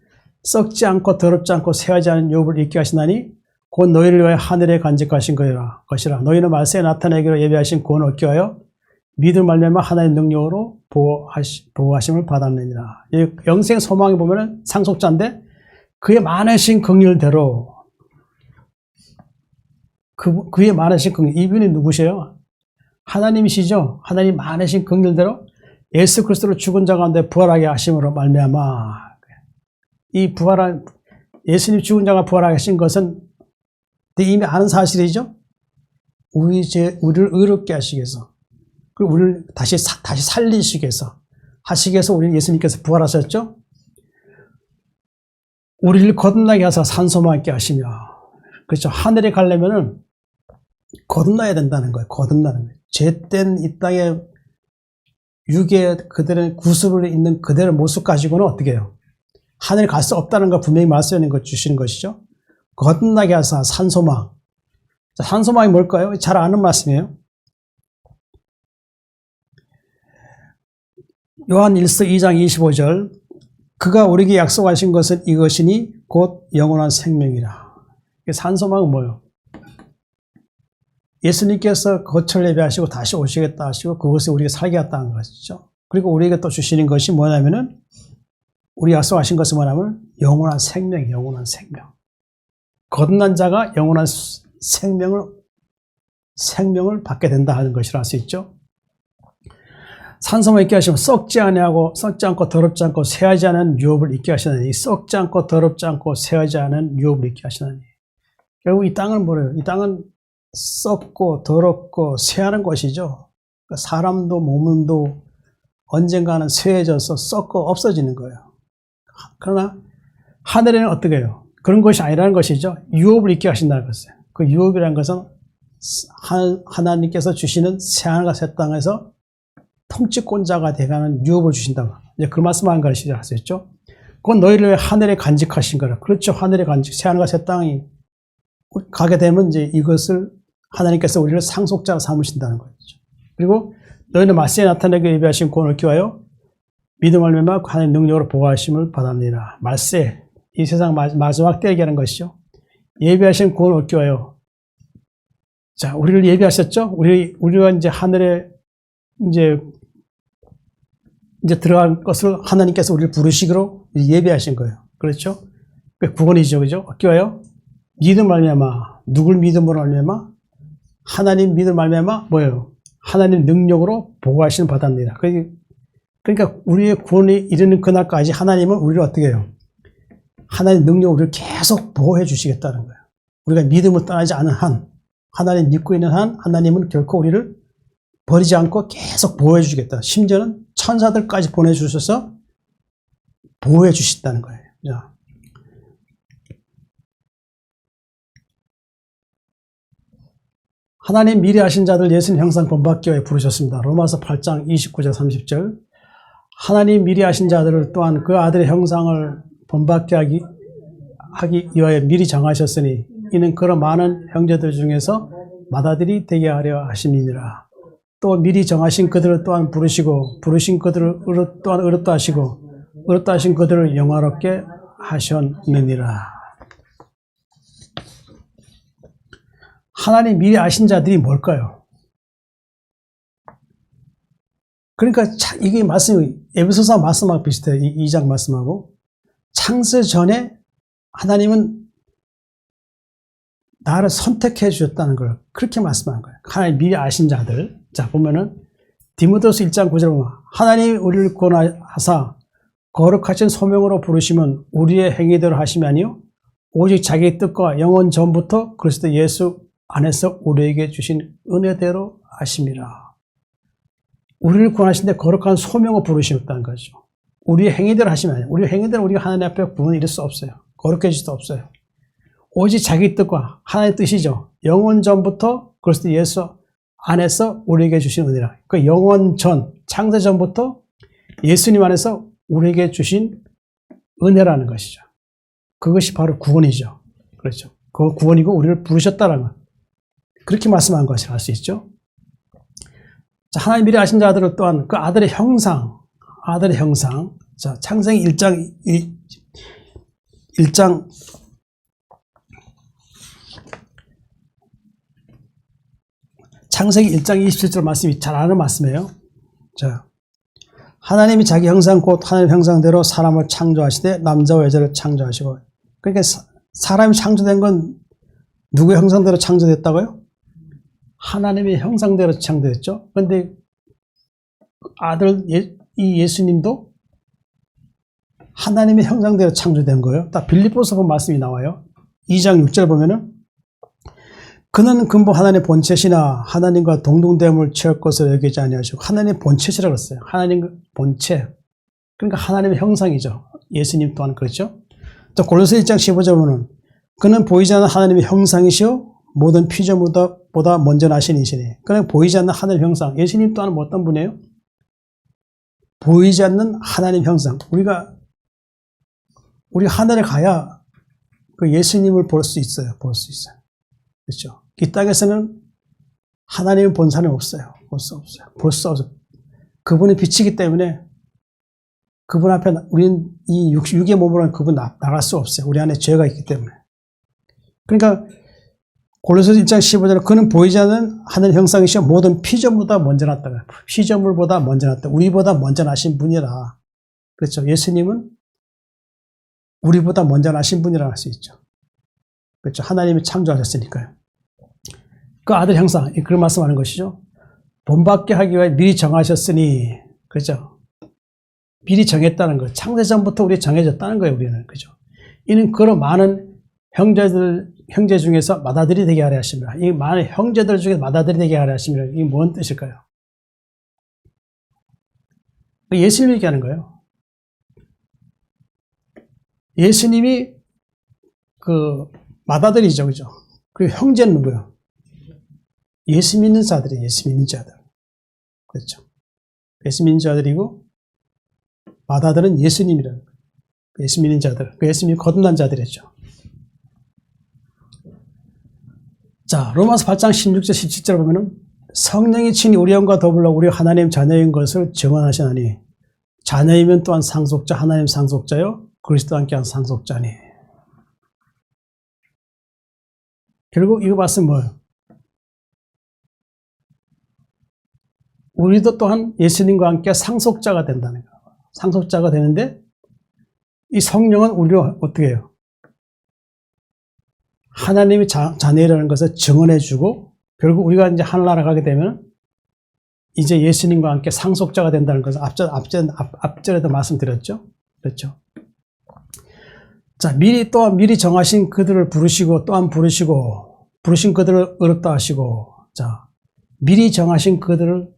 썩지 않고 더럽지 않고 쇠하지 않은 유업을 있게 하시나니 곧 너희를 위하여 하늘에 간직하신 것이라. 너희는 말세에 나타내기로 예비하신 구원을 얻기 위하여 믿음 말미암아 하나님의 능력으로 보호하심을 받았느니라. 영생 소망에 보면은 상속자인데 그의 많으신 긍휼대로 그의 많으신 긍휼, 이분이 누구세요? 하나님이시죠. 하나님 많으신 긍휼대로 예수 그리스도로 죽은 자 가운데 부활하게 하심으로 말미암아 이 부활한 예수님 죽은 자가 부활하게 하신 것은 이미 아는 사실이죠. 우리를 의롭게 하시기 위해서 그리고 우리를 다시 살리시기 위해서 하시기 위해서 우리 예수님께서 부활하셨죠. 우리를 거듭나게 하사 산소망 있게 하시며 그렇죠. 하늘에 가려면은 거듭나야 된다는 거예요. 거듭나는 거예요. 죄된 이 땅에 육에 그들의 구습을 있는 그들의 모습 가지고는 어떻게 해요? 하늘에 갈 수 없다는 거 분명히 말씀하는 것 주시는 것이죠. 거듭나게 하사 산소망. 자, 산소망이 뭘까요? 잘 아는 말씀이에요. 요한 1서 2장 25절 그가 우리에게 약속하신 것은 이것이니 곧 영원한 생명이라. 산소망은 뭐예요? 예수님께서 거처를 예비하시고 다시 오시겠다 하시고 그것을 우리가 살게 했다는 것이죠. 그리고 우리에게 또 주시는 것이 뭐냐면은 우리 약속하신 것은 뭐냐면 영원한 생명, 영원한 생명. 거듭난 자가 영원한 생명을 받게 된다 하는 것이라 할 수 있죠. 산소만 있게 하시면 썩지 않고 더럽지 않고 쇠하지 않은 유업을 있게 하시나니 썩지 않고 더럽지 않고 쇠하지 않은 유업을 있게 하시나니 결국 이 땅은 뭐래요? 이 땅은 썩고 더럽고 쇠하는 것이죠. 그러니까 사람도 몸도 언젠가는 쇠해져서 썩고 없어지는 거예요. 그러나 하늘에는 어떻게 해요? 그런 것이 아니라는 것이죠. 유업을 있게 하신다는 것이에요. 그 유업이라는 것은 하나님께서 주시는 새하늘과 새 땅에서 통치권자가 되가는 유업을 주신다고. 이제 그 말씀하는 것이죠. 하셨죠? 그건 너희를 하늘에 간직하신 거라. 그렇죠. 하늘에 새하늘과 새 땅이 가게 되면 이제 이것을 하나님께서 우리를 상속자로 삼으신다는 거죠. 그리고 너희는 말세에 나타내게 예비하신 구원을 얻기 위하여 믿음을 말미암아 하나님의 능력으로 보호하심을 받았느니라. 말세, 이 세상 마지막 때 얘기하는 것이죠. 예비하신 구원을 얻기 위하여. 자, 우리를 예비하셨죠? 우리가 이제 하늘에 이제 들어갈 것을 하나님께서 우리를 부르시기로 예비하신 거예요. 그렇죠? 그 구원이죠. 그죠? 얻기 위하여 믿음 말미암아. 누굴 믿음으로 말미암아? 하나님 믿음 말미암아 뭐예요? 하나님 능력으로 보호하시는 받았느니라. 그러니까 우리의 구원이 이르는 그날까지 하나님은 우리를 어떻게 해요? 하나님 능력으로 우리를 계속 보호해 주시겠다는 거예요. 우리가 믿음을 떠나지 않은 한, 하나님 믿고 있는 한, 하나님은 결코 우리를 버리지 않고 계속 보호해 주시겠다. 심지어는 천사들까지 보내주셔서 보호해 주신다는 거예요. 자. 하나님 미리 아신 자들 예수님 형상 본받기 위해 부르셨습니다. 로마서 8장 29절 30절 하나님 미리 아신 자들을 또한 그 아들의 형상을 본받게 하기 위하여 미리 정하셨으니 이는 그런 많은 형제들 중에서 맏아들이 되게 하려 하심이니라. 또 미리 정하신 그들을 또한 부르시고 부르신 그들을 또한 의롭다 하시고 의롭다 하신 그들을 영화롭게 하셨느니라. 하나님 미리 아신 자들이 뭘까요? 그러니까 이게 말씀이 에베소서 말씀하고 비슷해요. 이 2장 말씀하고 창세 전에 하나님은 나를 선택해 주셨다는 걸 그렇게 말씀한 거예요. 하나님 미리 아신 자들. 자 보면은 디모데후서 1장 9절 보면 하나님이 우리를 구원하사 거룩하신 소명으로 부르시면 우리의 행위대로 하심이 아니요 오직 자기의 뜻과 영원 전부터 그리스도 예수 안에서 우리에게 주신 은혜대로 하심이라. 우리를 구원하신데 거룩한 소명을 부르셨다는 거죠. 우리의 행위대로 하시면 아니에요. 우리의 행위대로 우리가 하나님 앞에 구원을 이룰 수 없어요. 거룩해질 수도 없어요. 오직 자기 뜻과 하나님의 뜻이죠. 영원 전부터 그리스도 예수 안에서 우리에게 주신 은혜라. 그 영원 전, 창세 전부터 예수님 안에서 우리에게 주신 은혜라는 것이죠. 그것이 바로 구원이죠. 그렇죠. 그 구원이고 우리를 부르셨다는 것. 그렇게 말씀한 것을 알 수 있죠. 자, 하나님 미리 아신 자들은 또한 그 아들의 형상. 자, 창세기 1장 창세기 1장 27절 말씀이 잘 아는 말씀이에요. 자, 하나님이 자기 형상 곧 하나님 형상대로 사람을 창조하시되 남자와 여자를 창조하시고. 그러니까 사람이 창조된 건 누구의 형상대로 창조됐다고요? 하나님의 형상대로 창조됐죠. 그런데 아들 이 예수님도 하나님의 형상대로 창조된 거예요. 딱 빌립보서 본 말씀이 나와요. 2장 6절 보면은 그는 근본 하나님의 본체시나 하나님과 동등됨을 취할 것을 여기지 아니하시고 하나님의 본체시라고 했어요. 하나님 본체. 그러니까 하나님의 형상이죠. 예수님 또한 그렇죠. 또 골로새 1장 15절 보면 그는 보이지 않는 하나님의 형상이시요 모든 피조물보다 먼저 나신 이시니. 그는 보이지 않는 하나님의 형상. 예수님 또한 어떤 분이에요? 보이지 않는 하나님 형상. 우리가 하늘에 가야 그 예수님을 볼 수 있어요. 그렇죠. 이 땅에서는 하나님을 본 사람이 없어요. 볼 수 없어요. 그분의 빛이기 때문에 그분 앞에 우리는 이 육의 몸으로는 그분 나갈 수 없어요. 우리 안에 죄가 있기 때문에. 그러니까 골로새서 1장 15절에 그는 보이지 않는 하늘 형상이시여 모든 피조물보다 먼저 났다. 피조물보다 먼저 났다. 우리보다 먼저 나신 분이라. 그렇죠. 예수님은 우리보다 먼저 나신 분이라고 할 수 있죠. 그렇죠. 하나님이 창조하셨으니까요. 그 아들 형상, 그런 말씀하는 것이죠. 본받게 하기 위해 미리 정하셨으니, 그렇죠. 미리 정했다는 것. 창세전부터 우리 정해졌다는 거예요, 우리는. 그죠. 이는 그런 많은 형제 중에서 맏아들이 되게 하려 하십니다. 이 많은 형제들 중에 맏아들이 되게 하려 하십니다. 이게 뭔 뜻일까요? 예수님이 얘기하는 거예요. 예수님이 그 맏아들이죠, 그죠? 그리고 형제는 누구예요? 예수 믿는 자들이에요. 예수 믿는 자들. 그렇죠. 예수 믿는 자들이고 맏아들은 예수님이라는 거예요. 예수 믿는 자들. 그 예수님이 거듭난 자들이죠. 자, 로마서 8장 16절 17절 보면은 성령이 친히 우리 영과 더불어 우리 하나님 자녀인 것을 증언하시나니 자녀이면 또한 상속자 하나님 상속자요 그리스도와 함께한 상속자니. 결국 이거 봤으면 뭐예요? 우리도 또한 예수님과 함께 상속자가 된다는 거예요. 상속자가 되는데 이 성령은 우리를 어떻게 해요? 하나님이 자녀라는 것을 증언해주고 결국 우리가 이제 하늘나라 가게 되면 이제 예수님과 함께 상속자가 된다는 것을 앞절에도 말씀드렸죠. 그렇죠. 자, 미리 정하신 그들을 부르시고 또한 부르신 그들을 의롭다 하시고, 자, 미리 정하신 그들을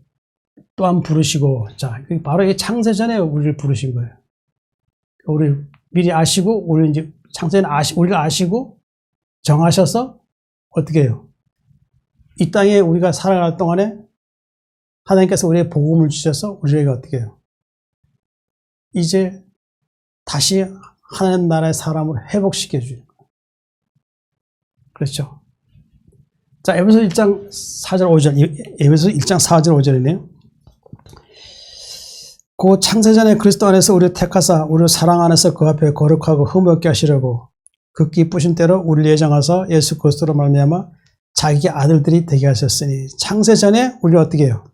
또한 부르시고, 자, 바로 이 창세전에 우리를 부르신 거예요. 우리 미리 아시고, 우리 이제 창세전에 우리가 아시고, 정하셔서 어떻게 해요? 이 땅에 우리가 살아갈 동안에 하나님께서 우리에게 복음을 주셔서 우리에게 어떻게 해요? 이제 다시 하나님 나라의 사람을 회복시켜 주는 거예요. 그렇죠? 자, 에베소 1장 4절 5절, 에베소 1장 4절 5절이네요. 그 창세전에 그리스도 안에서 우리를 택하사 우리를 사랑 안에서 그 앞에 거룩하고 흠없게 하시려고 그 기쁘신 대로 우리를 예정하사 예수 그리스도로 말미암아 자기 아들들이 되게 하셨으니. 창세전에 우리를 어떻게 해요?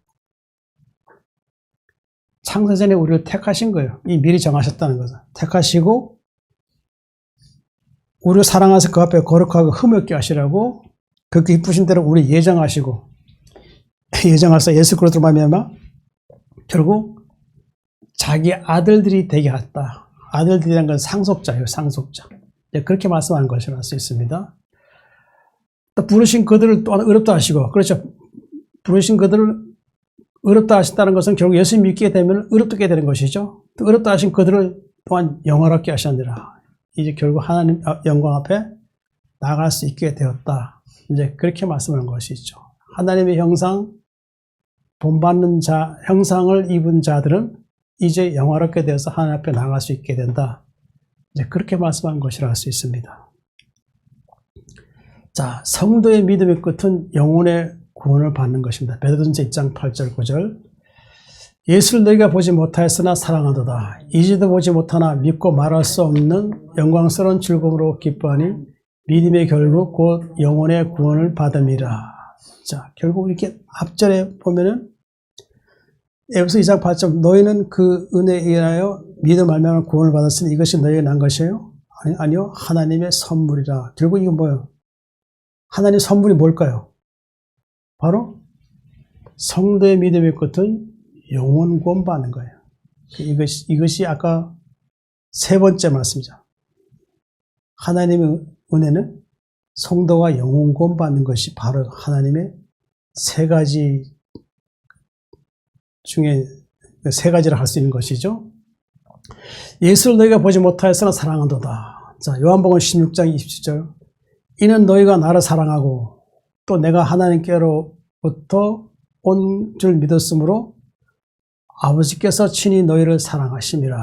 창세전에 우리를 택하신 거예요. 이 미리 정하셨다는 거죠. 택하시고 우리를 사랑하사 그 앞에 거룩하고 흠없게 하시라고 그 기쁘신 대로 우리 예정하시고 예정하사 예수 그리스도로 말미암아 결국 자기 아들들이 되게 했다. 아들들이라는 건 상속자예요. 상속자. 그렇게 말씀하는 것이라 할 수 있습니다. 또 부르신 그들을 또한 의롭다 하시고, 그렇죠. 부르신 그들을 의롭다 하신다는 것은 결국 예수 믿게 되면 의롭게 되는 것이죠. 또 의롭다 하신 그들을 또한 영화롭게 하셨느니라. 이제 결국 하나님 영광 앞에 나갈 수 있게 되었다. 이제 그렇게 말씀하는 것이죠. 하나님의 형상, 본받는 자, 형상을 입은 자들은 이제 영화롭게 되어서 하나님 앞에 나갈 수 있게 된다. 이제 그렇게 말씀한 것이라 할 수 있습니다. 자, 성도의 믿음의 끝은 영혼의 구원을 받는 것입니다. 베드로전서 1장 8절 9절. 예수를 너희가 보지 못하였으나 사랑하도다. 이제도 보지 못하나 믿고 말할 수 없는 영광스러운 즐거움으로 기뻐하니 믿음의 결국 곧 영혼의 구원을 받음이라. 자, 결국 이렇게 앞절에 보면은 에베소 2장 8절 너희는 그 은혜에 의하여 믿음 말미암아 구원을 받았으니 이것이 너희에게 난 것이에요? 아니요. 하나님의 선물이라. 결국 이건 뭐예요? 하나님의 선물이 뭘까요? 바로 성도의 믿음의 끝은 영혼 구원 받는 거예요. 이것이 아까 세 번째 말씀이죠. 하나님의 은혜는 성도가 영혼 구원 받는 것이 바로 하나님의 세 가지 중에 세 가지를 할 수 있는 것이죠. 예수를 너희가 보지 못하였으나 사랑한도다. 자, 요한복음 16장 27절. 이는 너희가 나를 사랑하고 또 내가 하나님께로부터 온 줄 믿었으므로 아버지께서 친히 너희를 사랑하심이라.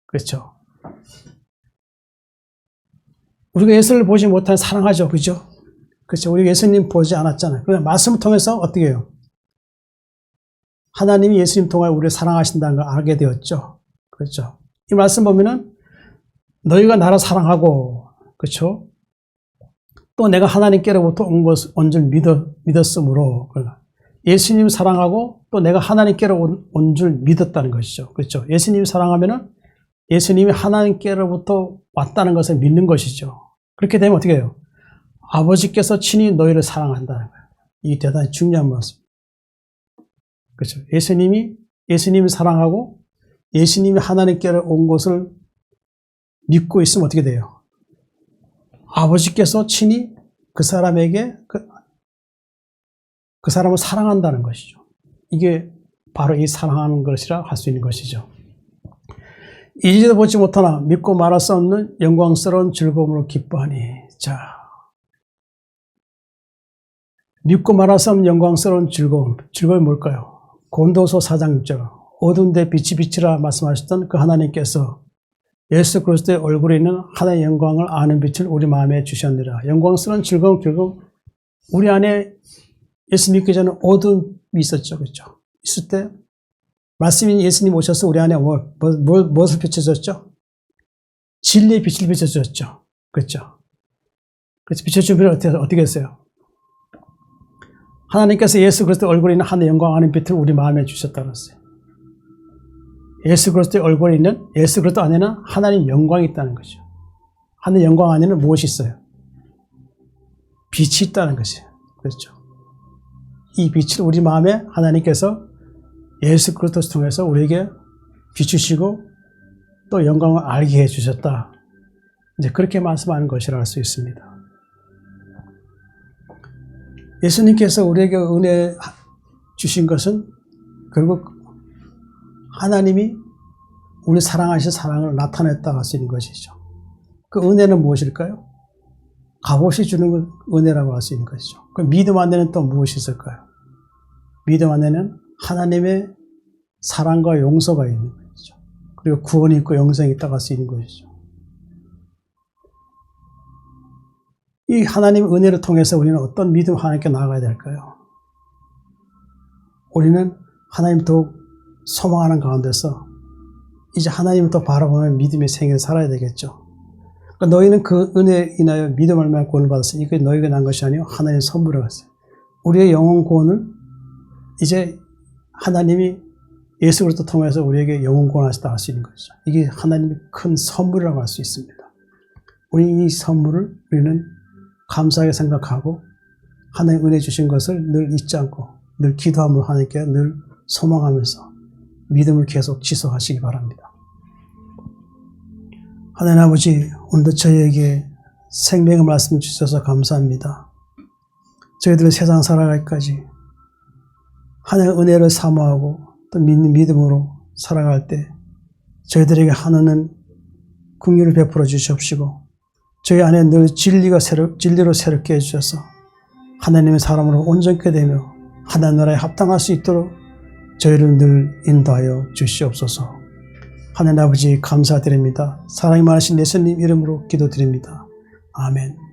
그렇죠. 우리가 예수를 보지 못하면 사랑하죠. 그죠? 그렇죠. 우리가 예수님 보지 않았잖아요. 그냥 말씀을 통해서 어떻게 해요? 하나님이 예수님 통하여 우리를 사랑하신다는 걸 알게 되었죠. 그렇죠. 이 말씀 보면은 너희가 나를 사랑하고, 그렇죠. 또 내가 하나님께로부터 온 줄 믿었으므로, 예수님 사랑하고 또 내가 하나님께로 온 줄 믿었다는 것이죠. 그렇죠. 예수님 사랑하면은 예수님이 하나님께로부터 왔다는 것을 믿는 것이죠. 그렇게 되면 어떻게 해요? 아버지께서 친히 너희를 사랑한다는 거예요. 이게 대단히 중요한 말씀. 그렇죠. 예수님이 사랑하고 예수님이 하나님께로 온 것을 믿고 있으면 어떻게 돼요? 아버지께서 친히 그 사람에게 그 사람을 사랑한다는 것이죠. 이게 바로 이 사랑하는 것이라 할 수 있는 것이죠. 이제도 보지 못하나 믿고 말할 수 없는 영광스러운 즐거움으로 기뻐하니. 자, 믿고 말할 수 없는 영광스러운 즐거움이 뭘까요? 고린도서 4장 6절. 어두운 데 빛이 비치라 말씀하셨던 그 하나님께서 예수 그리스도의 얼굴에 있는 하나님의 영광을 아는 빛을 우리 마음에 주셨느라. 영광스러운 즐거움, 우리 안에 예수 믿기 전에 어둠이 있었죠. 그렇죠? 있을 때 말씀인 예수님 오셔서 우리 안에 무엇을 비춰줬죠? 진리의 빛을 비춰주셨죠. 그렇죠? 그래서 비춰주면 어떻게 했어요? 하나님께서 예수 그리스도의 얼굴에 있는 하나님의 영광 아는 빛을 우리 마음에 주셨다고 했어요. 예수 그리스도의 얼굴에 있는 예수 그리스도 안에는 하나님 영광이 있다는 거죠. 하나님 영광 안에는 무엇이 있어요? 빛이 있다는 것이에요. 그렇죠? 이 빛을 우리 마음에 하나님께서 예수 그리스도를 통해서 우리에게 비추시고 또 영광을 알게 해주셨다. 이제 그렇게 말씀하는 것이라 할 수 있습니다. 예수님께서 우리에게 은혜 주신 것은 결국 하나님이 우리 사랑하신 사랑을 나타냈다고 할 수 있는 것이죠. 그 은혜는 무엇일까요? 값없이 주는 은혜라고 할 수 있는 것이죠. 그 믿음 안에는 또 무엇이 있을까요? 믿음 안에는 하나님의 사랑과 용서가 있는 것이죠. 그리고 구원이 있고 영생이 있다고 할 수 있는 것이죠. 이 하나님의 은혜를 통해서 우리는 어떤 믿음 하나님께 나아가야 될까요? 우리는 하나님 더욱 소망하는 가운데서 이제 하나님을 더 바라보는 믿음의 생애를 살아야 되겠죠. 그러니까 너희는 그 은혜에 인하여 믿음을 말고 구원을 받았으니 이게 너희가 난 것이 아니요 하나님의 선물을 받았어요. 우리의 영혼 구원은 이제 하나님이 예수 그리스도 통해서 우리에게 영혼 구원하셨다 할 수 있는 것이죠. 이게 하나님의 큰 선물이라고 할 수 있습니다. 우리 이 선물을 우리는 감사하게 생각하고 하나님 은혜 주신 것을 늘 잊지 않고 늘 기도함으로 하나님께 늘 소망하면서 믿음을 계속 지속하시기 바랍니다. 하나님 아버지, 오늘도 저희에게 생명의 말씀 주셔서 감사합니다. 저희들은 세상 살아갈까지 하나님의 은혜를 사모하고 또 믿는 믿음으로 살아갈 때 저희들에게 하나님은 긍휼을 베풀어 주시옵시고 저희 안에 늘 진리로 새롭게 해주셔서 하나님의 사람으로 온전케 되며 하나님 나라에 합당할 수 있도록 저희를 늘 인도하여 주시옵소서. 하나님 아버지 감사드립니다. 사랑이 많으신 예수님 이름으로 기도드립니다. 아멘.